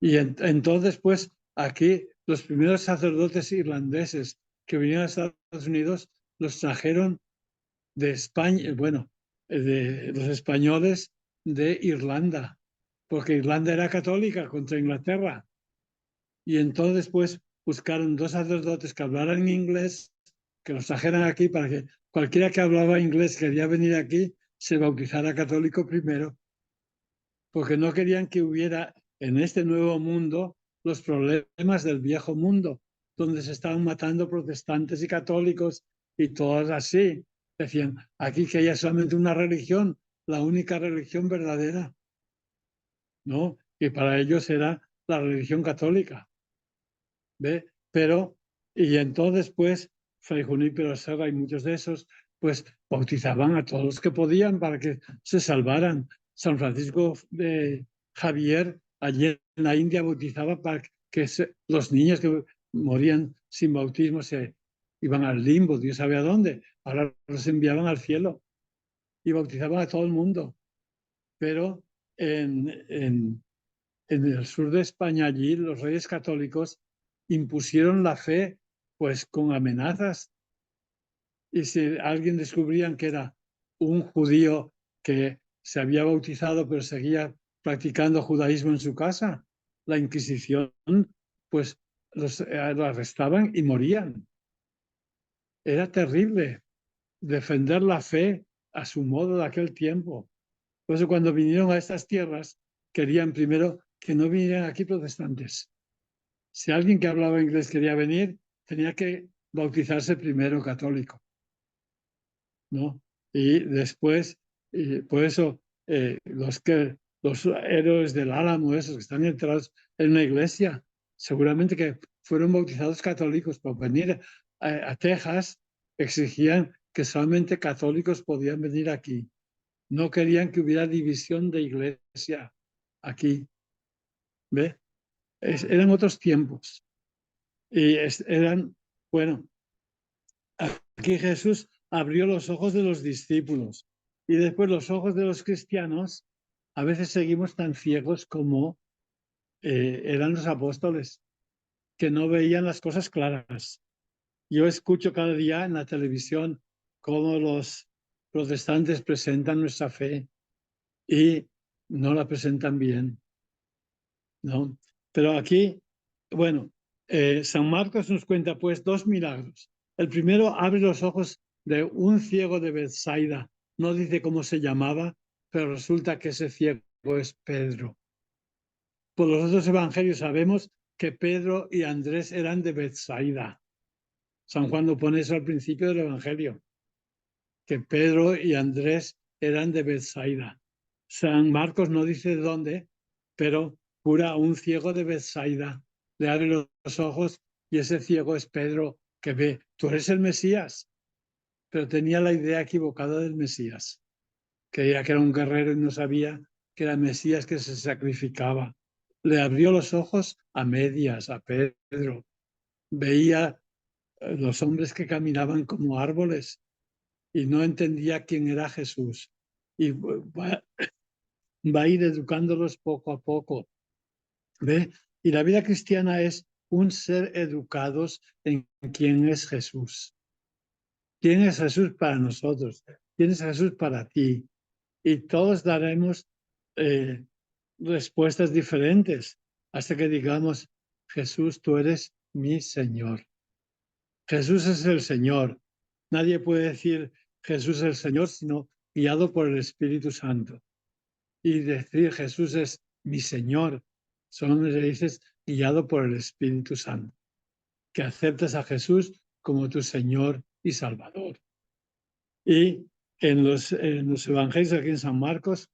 Y entonces, pues, aquí los primeros sacerdotes irlandeses que vinieron a Estados Unidos los trajeron de España, bueno, de los españoles de Irlanda, porque Irlanda era católica contra Inglaterra. Y entonces, pues, buscaron dos sacerdotes que hablaran inglés, que los trajeran aquí para que cualquiera que hablaba inglés quería venir aquí, se bautizara católico primero, porque no querían que hubiera en este nuevo mundo los problemas del viejo mundo, donde se estaban matando protestantes y católicos y todos así. Decían, aquí que haya solamente una religión, la única religión verdadera, ¿no? Y para ellos era la religión católica, ¿ve? Pero, y entonces, pues, Fray Junípero Serra y muchos de esos, pues, bautizaban a todos los que podían para que se salvaran. San Francisco de Javier, allí en la India, bautizaba para que los niños que morían sin bautismo se iban al limbo, Dios sabe a dónde. Ahora los enviaban al cielo y bautizaban a todo el mundo. Pero en el sur de España, allí, los reyes católicos impusieron la fe, pues con amenazas. Y si alguien descubrían que era un judío que se había bautizado pero seguía practicando judaísmo en su casa, la Inquisición, pues lo arrestaban y morían. Era terrible defender la fe a su modo de aquel tiempo. Por eso cuando vinieron a estas tierras, querían primero que no vinieran aquí protestantes. Si alguien que hablaba inglés quería venir, tenía que bautizarse primero católico, ¿no? Y después, por eso, los héroes del Álamo, esos que están enterrados en una iglesia, seguramente que fueron bautizados católicos. Por venir a Texas, exigían que solamente católicos podían venir aquí. No querían que hubiera división de iglesia aquí. ¿Ve? Eran otros tiempos. Y eran, bueno, aquí Jesús abrió los ojos de los discípulos y después los ojos de los cristianos. A veces seguimos tan ciegos como eran los apóstoles, que no veían las cosas claras. Yo escucho cada día en la televisión cómo los protestantes presentan nuestra fe y no la presentan bien, ¿no? Pero aquí, bueno, San Marcos nos cuenta pues dos milagros. El primero abre los ojos de un ciego de Bethsaida. No dice cómo se llamaba, pero resulta que ese ciego es Pedro. Por los otros evangelios sabemos que Pedro y Andrés eran de Bethsaida. San Juan lo pone eso al principio del evangelio, que Pedro y Andrés eran de Bethsaida. San Marcos no dice de dónde, pero cura a un ciego de Bethsaida, le abre los ojos y ese ciego es Pedro, que ve, tú eres el Mesías, pero tenía la idea equivocada del Mesías. Creía que era un guerrero y no sabía que era el Mesías que se sacrificaba. Le abrió los ojos a medias a Pedro. Veía los hombres que caminaban como árboles y no entendía quién era Jesús. Y va a ir educándolos poco a poco. ¿Ve? Y la vida cristiana es un ser educados en quién es Jesús. ¿Quién es Jesús para nosotros? ¿Quién es Jesús para ti? Y todos daremos respuestas diferentes hasta que digamos, Jesús, tú eres mi Señor. Jesús es el Señor. Nadie puede decir Jesús es el Señor, sino guiado por el Espíritu Santo. Y decir Jesús es mi Señor, solo le dices guiado por el Espíritu Santo. Que aceptes a Jesús como tu Señor y Salvador. Y en los evangelios aquí en San Marcos,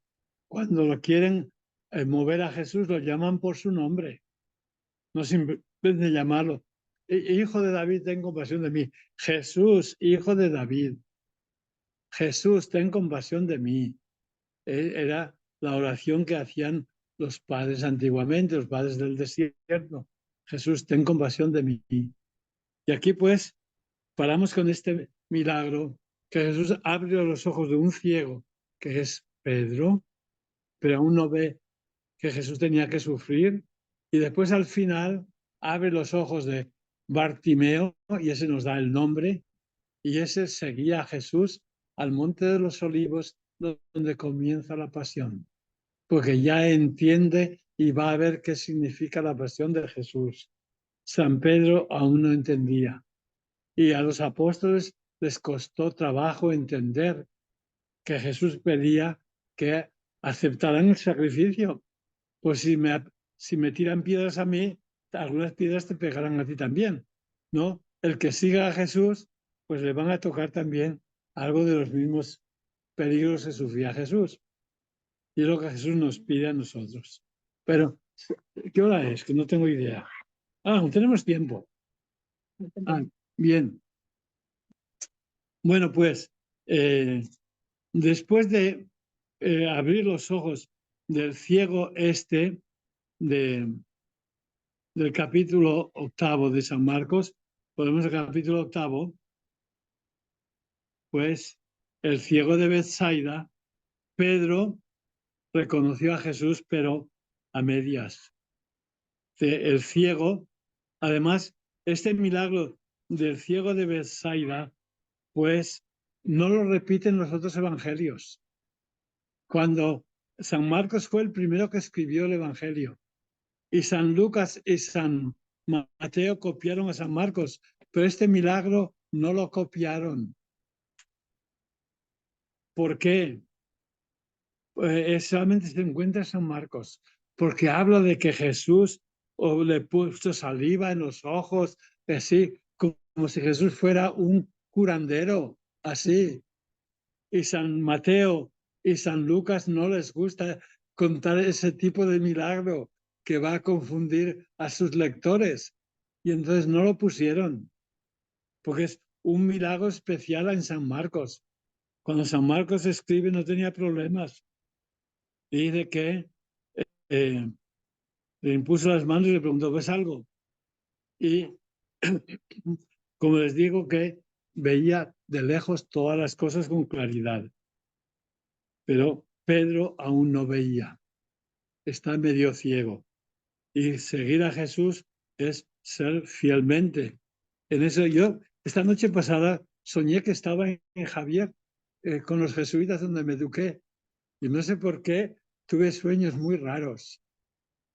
cuando lo quieren mover a Jesús, lo llaman por su nombre. No simplemente llamarlo, hijo de David, ten compasión de mí. Jesús, hijo de David. Jesús, ten compasión de mí. Era la oración que hacían los padres antiguamente, los padres del desierto. Jesús, ten compasión de mí. Y aquí pues paramos con este milagro, que Jesús abre los ojos de un ciego, que es Pedro, pero aún no ve que Jesús tenía que sufrir Y después al final abre los ojos de Bartimeo, y ese nos da el nombre, y ese seguía a Jesús al Monte de los Olivos, donde comienza la pasión, porque ya entiende y va a ver qué significa la pasión de Jesús. San Pedro aún no entendía, y a los apóstoles les costó trabajo entender que Jesús pedía que aceptaran el sacrificio. Pues si me tiran piedras a mí, algunas piedras te pegarán a ti también, ¿no? El que siga a Jesús, pues le van a tocar también algo de los mismos peligros que sufría Jesús. Y es lo que Jesús nos pide a nosotros. Pero, ¿qué hora es? Que no tengo idea. Ah, aún tenemos tiempo. Ah, bien. Bueno, pues, después de abrir los ojos del ciego del capítulo 8 de San Marcos, podemos el capítulo 8, pues el ciego de Bethsaida, Pedro reconoció a Jesús, pero a medias. El ciego, además, este milagro del ciego de Bethsaida, pues no lo repiten los otros evangelios. Cuando San Marcos fue el primero que escribió el evangelio, y San Lucas y San Mateo copiaron a San Marcos, pero este milagro no lo copiaron. ¿Por qué? Solamente se encuentra en San Marcos, porque habla de que Jesús le puso saliva en los ojos, así como si Jesús fuera un curandero, así. Y San Mateo y San Lucas no les gusta contar ese tipo de milagro que va a confundir a sus lectores. Y entonces no lo pusieron, porque es un milagro especial en San Marcos. Cuando San Marcos escribe no tenía problemas. Y dice que le impuso las manos y le preguntó, ¿ves algo? Y como les digo, que veía de lejos todas las cosas con claridad. Pero Pedro aún no veía. Está medio ciego. Y seguir a Jesús es ser fielmente. En eso yo, esta noche pasada, soñé que estaba en Javier con los jesuitas donde me eduqué. Y no sé por qué tuve sueños muy raros,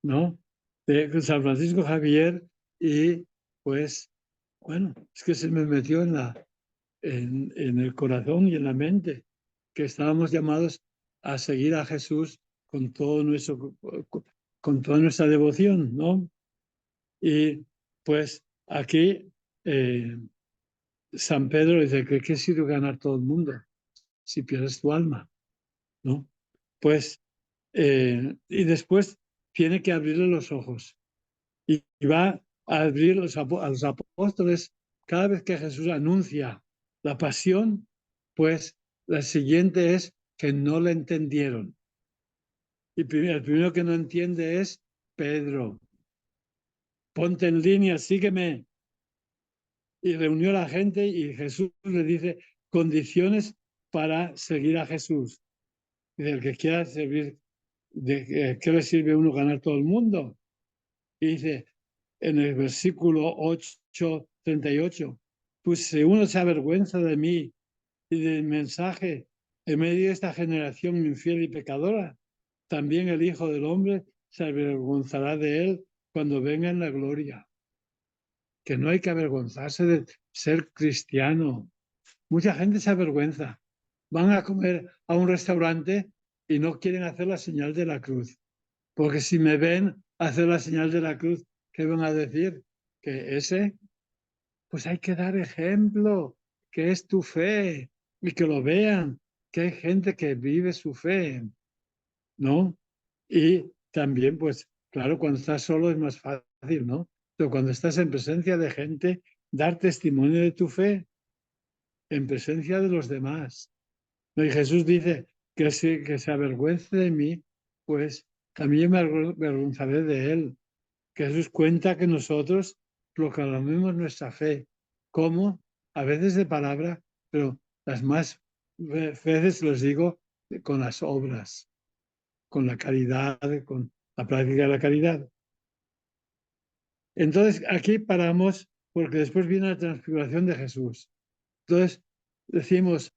¿no? De San Francisco Javier y pues, bueno, es que se me metió en el corazón y en la mente que estábamos llamados a seguir a Jesús con con toda nuestra devoción, ¿no? Y pues aquí San Pedro dice que qué sirve ganar todo el mundo si pierdes tu alma, ¿no? Pues, y después tiene que abrirle los ojos y va a abrir a los apóstoles cada vez que Jesús anuncia la pasión, pues la siguiente es que no le entendieron. Y el primero que no entiende es Pedro. Ponte en línea, sígueme. Y reunió a la gente y Jesús le dice condiciones para seguir a Jesús. Dice, el que quiera servir, ¿qué le sirve a uno ganar todo el mundo? Y dice en el versículo 8:38, pues si uno se avergüenza de mí y del mensaje en medio de esta generación infiel y pecadora, también el Hijo del Hombre se avergonzará de él cuando venga en la gloria. Que no hay que avergonzarse de ser cristiano. Mucha gente se avergüenza. Van a comer a un restaurante y no quieren hacer la señal de la cruz. Porque si me ven hacer la señal de la cruz, ¿qué van a decir? Que pues hay que dar ejemplo, que es tu fe y que lo vean, que hay gente que vive su fe, ¿no? Y también, pues, claro, cuando estás solo es más fácil, ¿no? Pero cuando estás en presencia de gente, dar testimonio de tu fe en presencia de los demás. ¿No? Y Jesús dice que se avergüence de mí, pues también me avergonzaré de él. Jesús cuenta que nosotros proclamemos nuestra fe, como a veces de palabra, pero las más veces los digo con las obras, con la caridad, con la práctica de la caridad. Entonces, aquí paramos porque después viene la transfiguración de Jesús. Entonces, decimos,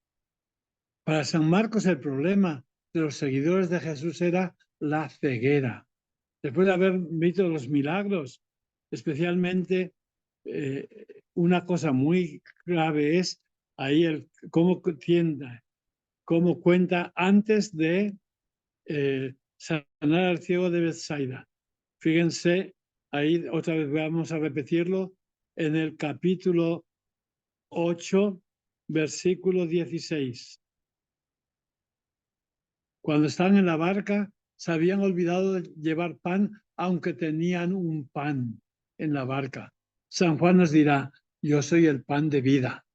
para San Marcos el problema de los seguidores de Jesús era la ceguera. Después de haber visto los milagros, especialmente una cosa muy grave es ahí cómo cuenta antes de sanar al ciego de Bethsaida. Fíjense, ahí otra vez vamos a repetirlo, en el capítulo 8, versículo 16. Cuando estaban en la barca, se habían olvidado de llevar pan, aunque tenían un pan en la barca. San Juan nos dirá, yo soy el pan de vida.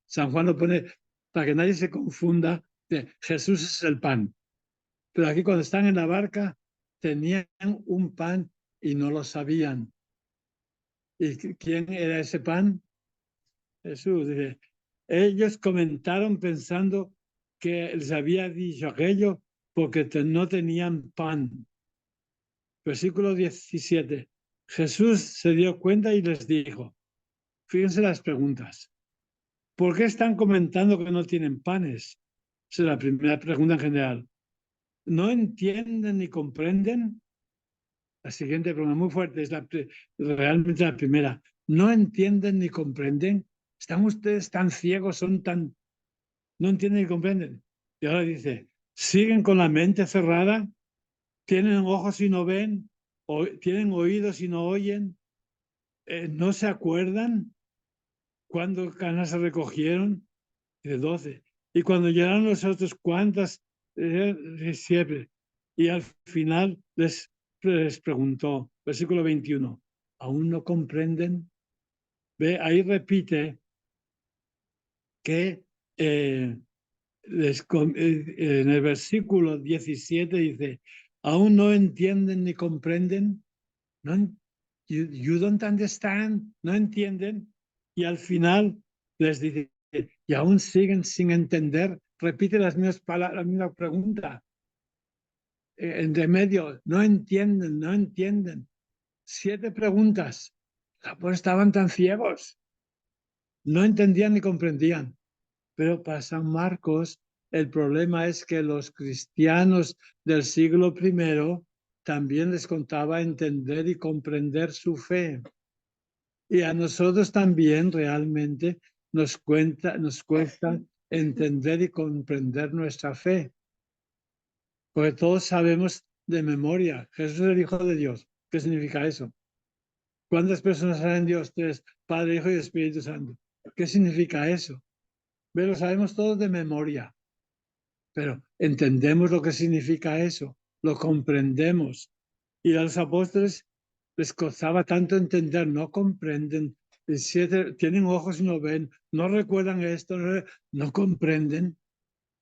San Juan lo pone para que nadie se confunda, de Jesús es el pan. Pero aquí cuando están en la barca, tenían un pan y no lo sabían. ¿Y quién era ese pan? Jesús. Dice, ellos comentaron pensando que les había dicho aquello porque no tenían pan. Versículo 17. Jesús se dio cuenta y les dijo, fíjense las preguntas. ¿Por qué están comentando que no tienen panes? Esa es la primera pregunta en general. ¿No entienden ni comprenden? La siguiente pregunta, muy fuerte, es realmente la primera. ¿No entienden ni comprenden? ¿Están ustedes tan ciegos, no entienden ni comprenden? Y ahora dice, ¿siguen con la mente cerrada? ¿Tienen ojos y no ven? ¿Tienen oídos y no oyen? ¿No se acuerdan cuándo canas se recogieron? De 12. Y cuando llegaron los otros, ¿cuántas? Siempre. Y al final les preguntó, versículo 21, ¿aún no comprenden? Ve, ahí repite que en el versículo 17 dice, ¿aún no entienden ni comprenden? No, you don't understand, no entienden. Y al final les dice, y aún siguen sin entender, repite las mismas palabras, la misma pregunta. Entre medio, no entienden, no entienden. 7 preguntas. Pues estaban tan ciegos. No entendían ni comprendían. Pero para San Marcos, el problema es que los cristianos del siglo I también les contaba entender y comprender su fe. Y a nosotros también realmente nos cuesta entender y comprender nuestra fe. Porque todos sabemos de memoria, Jesús es el Hijo de Dios. ¿Qué significa eso? ¿Cuántas personas saben Dios? 3, Padre, Hijo y Espíritu Santo. ¿Qué significa eso? Pero lo sabemos todos de memoria. Pero entendemos lo que significa eso, lo comprendemos. Y a los apóstoles les costaba tanto entender, no comprenden, tienen ojos y no ven, no recuerdan esto, no comprenden.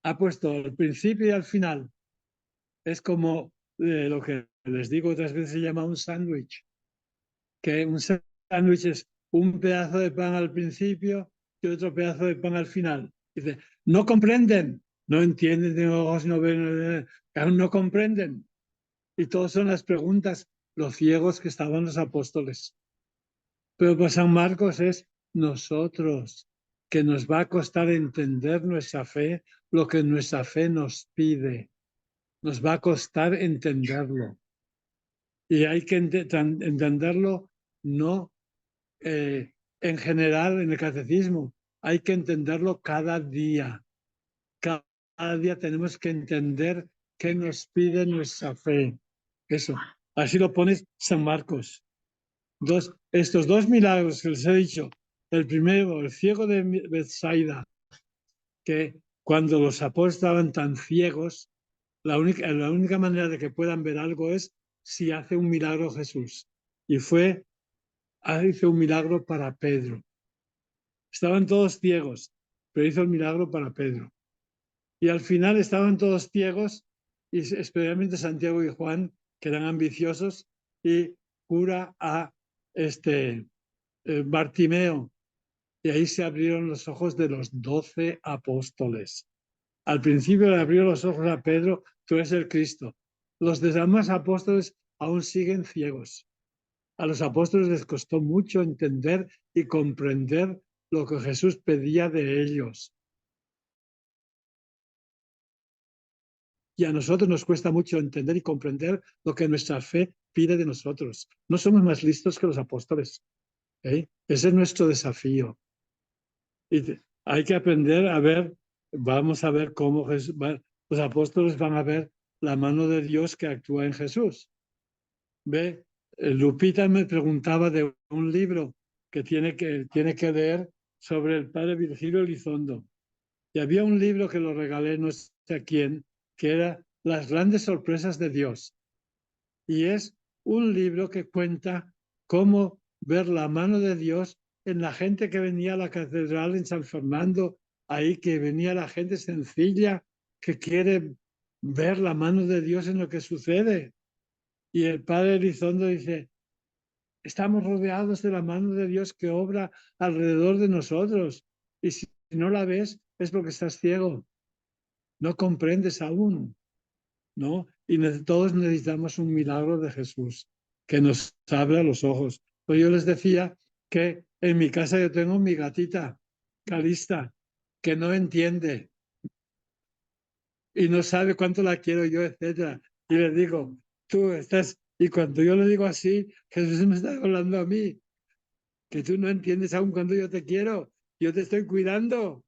Ha puesto al principio y al final. Es como lo que les digo otras veces se llama un sándwich, que un sándwich es un pedazo de pan al principio y otro pedazo de pan al final. Dice, no comprenden, no entienden, tienen ojos, no ven, aún no comprenden. Y todas son las preguntas, los ciegos que estaban los apóstoles. Pero para San Marcos es nosotros, que nos va a costar entender nuestra fe, lo que nuestra fe nos pide. Nos va a costar entenderlo. Y hay que entenderlo no en general en el catecismo, hay que entenderlo cada día. Cada día tenemos que entender qué nos pide nuestra fe. Eso, así lo pone San Marcos. Estos 2 milagros que les he dicho, el primero, el ciego de Bethsaida, que cuando los apóstoles estaban tan ciegos, la única manera de que puedan ver algo es si hace un milagro Jesús. Y hizo un milagro para Pedro. Estaban todos ciegos, pero hizo el milagro para Pedro. Y al final estaban todos ciegos, y especialmente Santiago y Juan, que eran ambiciosos, y cura a Bartimeo. Y ahí se abrieron los ojos de los 12 apóstoles. Al principio le abrió los ojos a Pedro, tú eres el Cristo. Los demás apóstoles aún siguen ciegos. A los apóstoles les costó mucho entender y comprender lo que Jesús pedía de ellos. Y a nosotros nos cuesta mucho entender y comprender lo que nuestra fe pide de nosotros. No somos más listos que los apóstoles. Ese es nuestro desafío. Y hay que aprender a ver, vamos a ver cómo los apóstoles van a ver la mano de Dios que actúa en Jesús. ¿Ve? Lupita me preguntaba de un libro que tiene que leer sobre el padre Virgilio Elizondo. Y había un libro que lo regalé, no sé a quién, que era Las grandes sorpresas de Dios. Y es un libro que cuenta cómo ver la mano de Dios en la gente que venía a la catedral en San Fernando, ahí que venía la gente sencilla que quiere ver la mano de Dios en lo que sucede. Y el padre Elizondo dice, estamos rodeados de la mano de Dios que obra alrededor de nosotros. Y si no la ves, es porque estás ciego. No comprendes aún, ¿no? Y todos necesitamos un milagro de Jesús que nos abra los ojos. Pues yo les decía que en mi casa yo tengo mi gatita, Calista, que no entiende y no sabe cuánto la quiero yo, etcétera. Y le digo, tú estás... Y cuando yo le digo así, Jesús me está hablando a mí, que tú no entiendes aún cuando yo te quiero. Yo te estoy cuidando.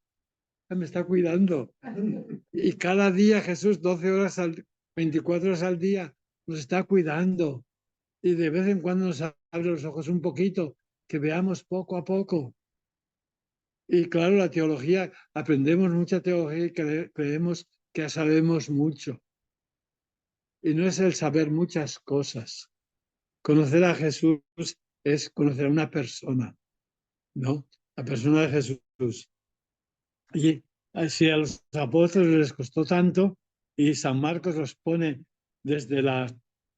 Me está cuidando. Y cada día Jesús, 24 horas al día, nos está cuidando. Y de vez en cuando nos abre los ojos un poquito, que veamos poco a poco. Y claro, la teología, aprendemos mucha teología y creemos que sabemos mucho. Y no es el saber muchas cosas. Conocer a Jesús es conocer a una persona, ¿no? La persona de Jesús. Y si a los apóstoles les costó tanto, y San Marcos los pone desde la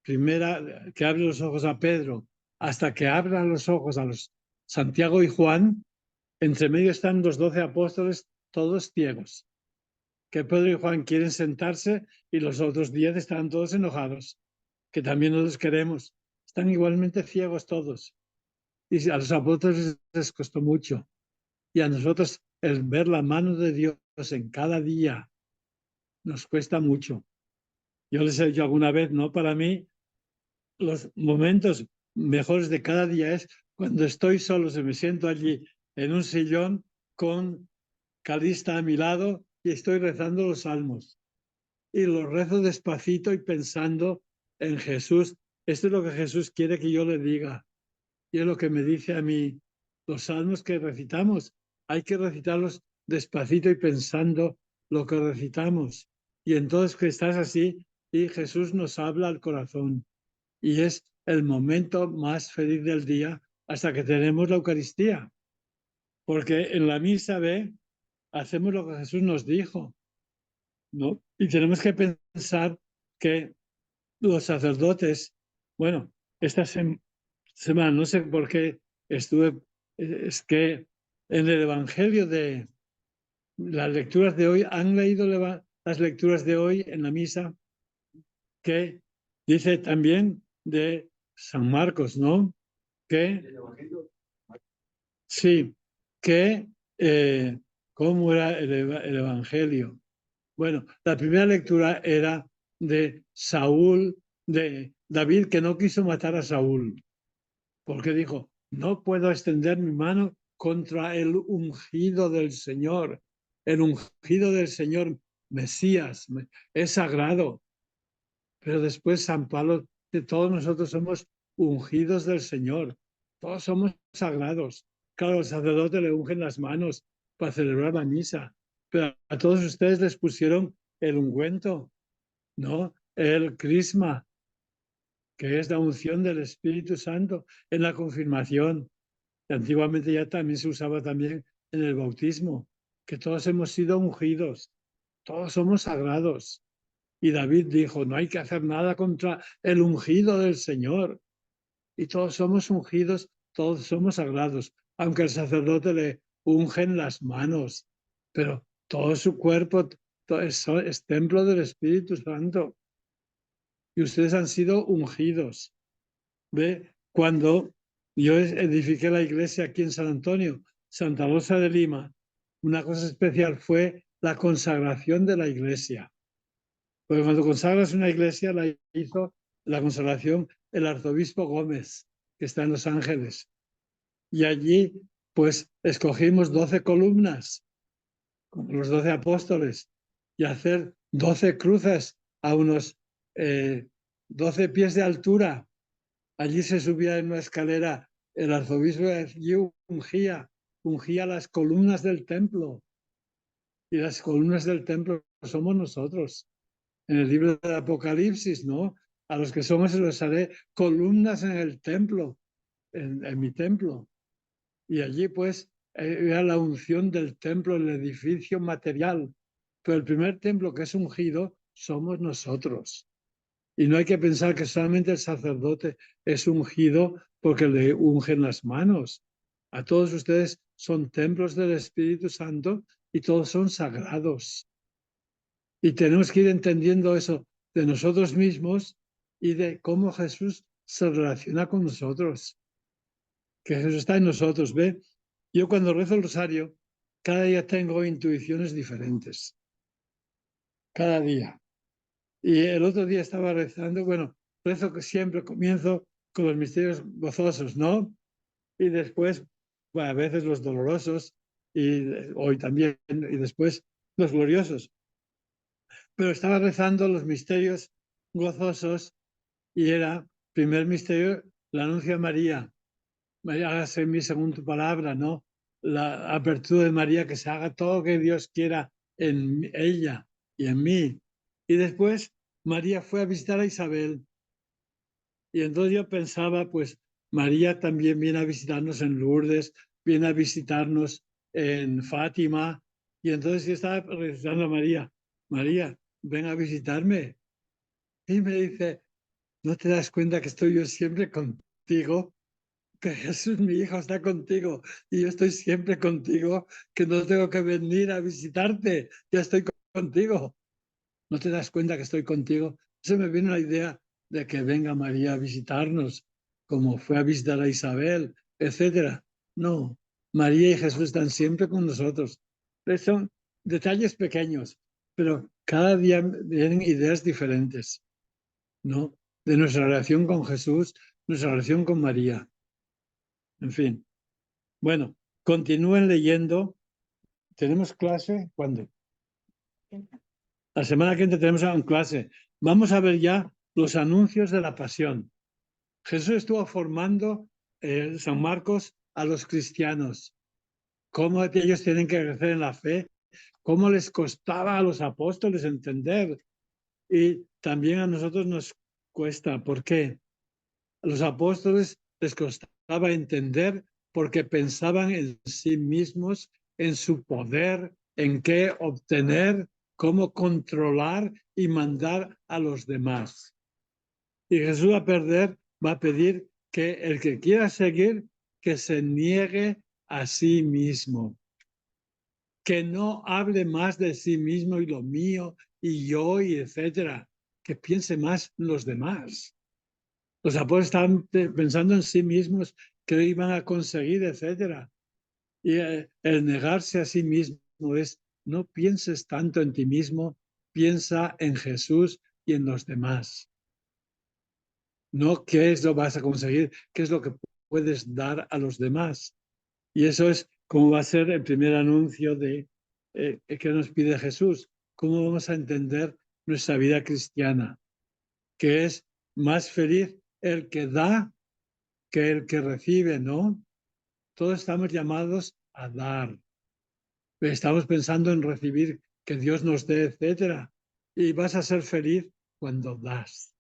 primera que abre los ojos a Pedro hasta que abra los ojos a los Santiago y Juan, entre medio están los 12 apóstoles, todos ciegos. Que Pedro y Juan quieren sentarse y los otros 10 están todos enojados, que también nosotros queremos. Están igualmente ciegos todos. Y a los apóstoles les costó mucho. Y a nosotros el ver la mano de Dios en cada día nos cuesta mucho. Yo les he dicho alguna vez, ¿no? Para mí, los momentos mejores de cada día es cuando estoy solo, se me siento allí en un sillón con Calista a mi lado y estoy rezando los salmos. Y los rezo despacito y pensando en Jesús. Esto es lo que Jesús quiere que yo le diga. Y es lo que me dice a mí. Los salmos que recitamos, hay que recitarlos despacito y pensando lo que recitamos. Y entonces que estás así y Jesús nos habla al corazón. Y es el momento más feliz del día hasta que tenemos la Eucaristía. Porque en la misa, hacemos lo que Jesús nos dijo, ¿no? Y tenemos que pensar que los sacerdotes, bueno, esta semana, no sé por qué estuve, es que en el Evangelio de las lecturas de hoy, han leído las lecturas de hoy en la misa, que dice también de San Marcos, ¿no? Que, sí, que, ¿cómo era el Evangelio? Bueno, la primera lectura era de Saúl, de David, que no quiso matar a Saúl, porque dijo, no puedo extender mi mano contra el ungido del Señor. El ungido del Señor, Mesías, es sagrado. Pero después San Pablo, de todos nosotros somos ungidos del Señor. Todos somos sagrados. Claro, al sacerdote le ungen las manos para celebrar la misa, pero a todos ustedes les pusieron el ungüento, ¿no? El crisma, que es la unción del Espíritu Santo en la confirmación. Y antiguamente ya también se usaba también en el bautismo, que todos hemos sido ungidos, todos somos sagrados. Y David dijo, no hay que hacer nada contra el ungido del Señor. Y todos somos ungidos, todos somos sagrados, aunque el sacerdote le ungen las manos, pero todo su cuerpo es templo del Espíritu Santo. Y ustedes han sido ungidos. ¿Ve? cuando yo edifiqué la iglesia aquí en San Antonio, Santa Rosa de Lima, una cosa especial fue la consagración de la iglesia. Porque cuando consagras una iglesia, la hizo la consagración el arzobispo Gómez, que está en Los Ángeles. Y allí, pues, escogimos 12 columnas, como los 12 apóstoles, y hacer 12 cruces a unos 12 pies de altura. Allí se subía en una escalera, el arzobispo allí ungía las columnas del templo. Y las columnas del templo somos nosotros. En el libro del Apocalipsis, ¿no? A los que somos se les haré columnas en el templo, en mi templo. Y allí, pues, era la unción del templo, el edificio material. Pero el primer templo que es ungido somos nosotros. Y no hay que pensar que solamente el sacerdote es ungido porque le ungen las manos. A todos ustedes son templos del Espíritu Santo y todos son sagrados. Y tenemos que ir entendiendo eso de nosotros mismos y de cómo Jesús se relaciona con nosotros. Que Jesús está en nosotros, ¿ve? Yo cuando rezo el rosario, cada día tengo intuiciones diferentes. Cada día. Y el otro día estaba rezando, bueno, rezo que siempre comienzo con los misterios gozosos, ¿no? Y después, bueno, a veces los dolorosos, y hoy también, y después los gloriosos. Pero estaba rezando los misterios gozosos y era, primer misterio, la anuncio a María. María, hágase en mí según tu palabra, ¿no? La apertura de María, que se haga todo lo que Dios quiera en ella y en mí. Y después María fue a visitar a Isabel. Y entonces yo pensaba, pues María también viene a visitarnos en Lourdes, viene a visitarnos en Fátima. Y entonces yo estaba rezando a María, María, ven a visitarme. Y me dice, ¿no te das cuenta que estoy yo siempre contigo? Que Jesús, mi hijo, está contigo y yo estoy siempre contigo, que no tengo que venir a visitarte, ya estoy contigo. ¿No te das cuenta que estoy contigo? Se me viene la idea de que venga María a visitarnos, como fue a visitar a Isabel, etcétera. No, María y Jesús están siempre con nosotros. Son detalles pequeños, pero cada día vienen ideas diferentes, ¿no? De nuestra relación con Jesús, nuestra relación con María. En fin. Bueno, continúen leyendo. ¿Tenemos clase? ¿Cuándo? La semana que viene tenemos una clase. Vamos a ver ya los anuncios de la pasión. Jesús estuvo formando San Marcos a los cristianos. Cómo ellos tienen que crecer en la fe, cómo les costaba a los apóstoles entender. Y también a nosotros nos cuesta. ¿Por qué? A los apóstoles les costaba entender porque pensaban en sí mismos, en su poder, en qué obtener, cómo controlar y mandar a los demás. Y Jesús va a pedir que el que quiera seguir, que se niegue a sí mismo, que no hable más de sí mismo y lo mío y yo y etcétera, que piense más en los demás. Los apóstoles estaban pensando en sí mismos, qué iban a conseguir, etcétera. Y el negarse a sí mismo es, no pienses tanto en ti mismo, piensa en Jesús y en los demás. No qué es lo que vas a conseguir, qué es lo que puedes dar a los demás. Y eso es como va a ser el primer anuncio de que nos pide Jesús. ¿Cómo vamos a entender nuestra vida cristiana? Que es más feliz el que da que el que recibe, ¿no? Todos estamos llamados a dar. Estamos pensando en recibir, que Dios nos dé, etcétera. Y vas a ser feliz cuando das.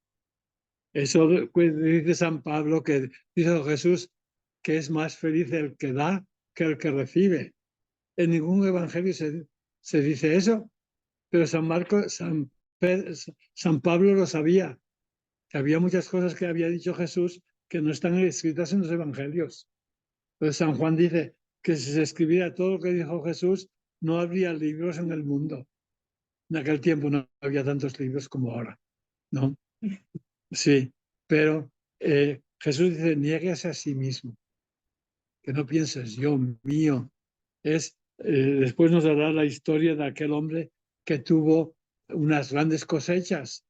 Eso dice San Pablo, que dice Jesús, que es más feliz el que da que el que recibe. En ningún evangelio se dice eso, pero San Pablo lo sabía, que había muchas cosas que había dicho Jesús que no están escritas en los evangelios. Entonces San Juan dice que si se escribiera todo lo que dijo Jesús, no habría libros en el mundo. En aquel tiempo no había tantos libros como ahora, ¿no? Sí, pero Jesús dice, niéguese a sí mismo. Que no pienses yo, mío. Después nos dará la historia de aquel hombre que tuvo unas grandes cosechas.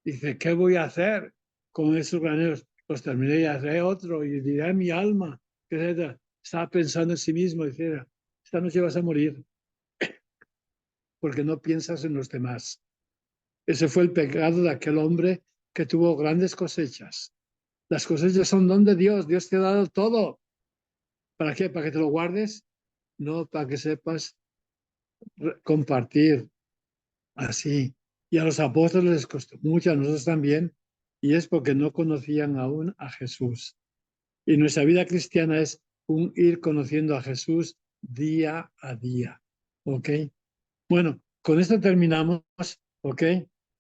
Dice, ¿qué voy a hacer con esos graneros? Los terminé y haré otro y diré a mi alma, etc. Estaba pensando en sí mismo, decía, esta noche vas a morir porque no piensas en los demás. Ese fue el pecado de aquel hombre que tuvo grandes cosechas. Las cosechas son don de Dios. Dios te ha dado todo. ¿Para qué? ¿Para que te lo guardes? No, para que sepas compartir así. Y a los apóstoles les costó mucho, a nosotros también, y es porque no conocían aún a Jesús. Y nuestra vida cristiana es un ir conociendo a Jesús día a día. ¿Ok? Bueno, con esto terminamos. ¿Ok?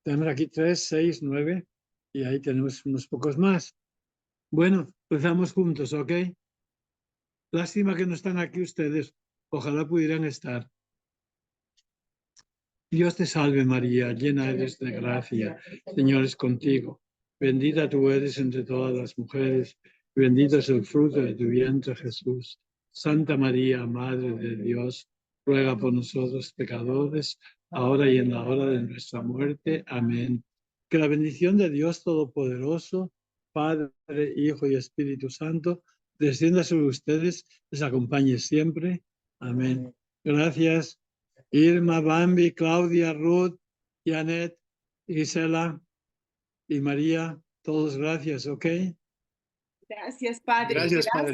Tenemos aquí 3, 6, 9 y ahí tenemos unos pocos más. Bueno, empezamos juntos, ¿ok? Lástima que no están aquí ustedes. Ojalá pudieran estar. Dios te salve María, llena eres de gracia, Señor es contigo. Bendita tú eres entre todas las mujeres, y bendito es el fruto de tu vientre Jesús. Santa María, Madre de Dios, ruega por nosotros pecadores, ahora y en la hora de nuestra muerte. Amén. Que la bendición de Dios Todopoderoso, Padre, Hijo y Espíritu Santo, descienda sobre ustedes, les acompañe siempre. Amén. Gracias. Irma, Bambi, Claudia, Ruth, Janet, Gisela y María, todos gracias, ¿ok? Gracias, Padre. Gracias, Padre.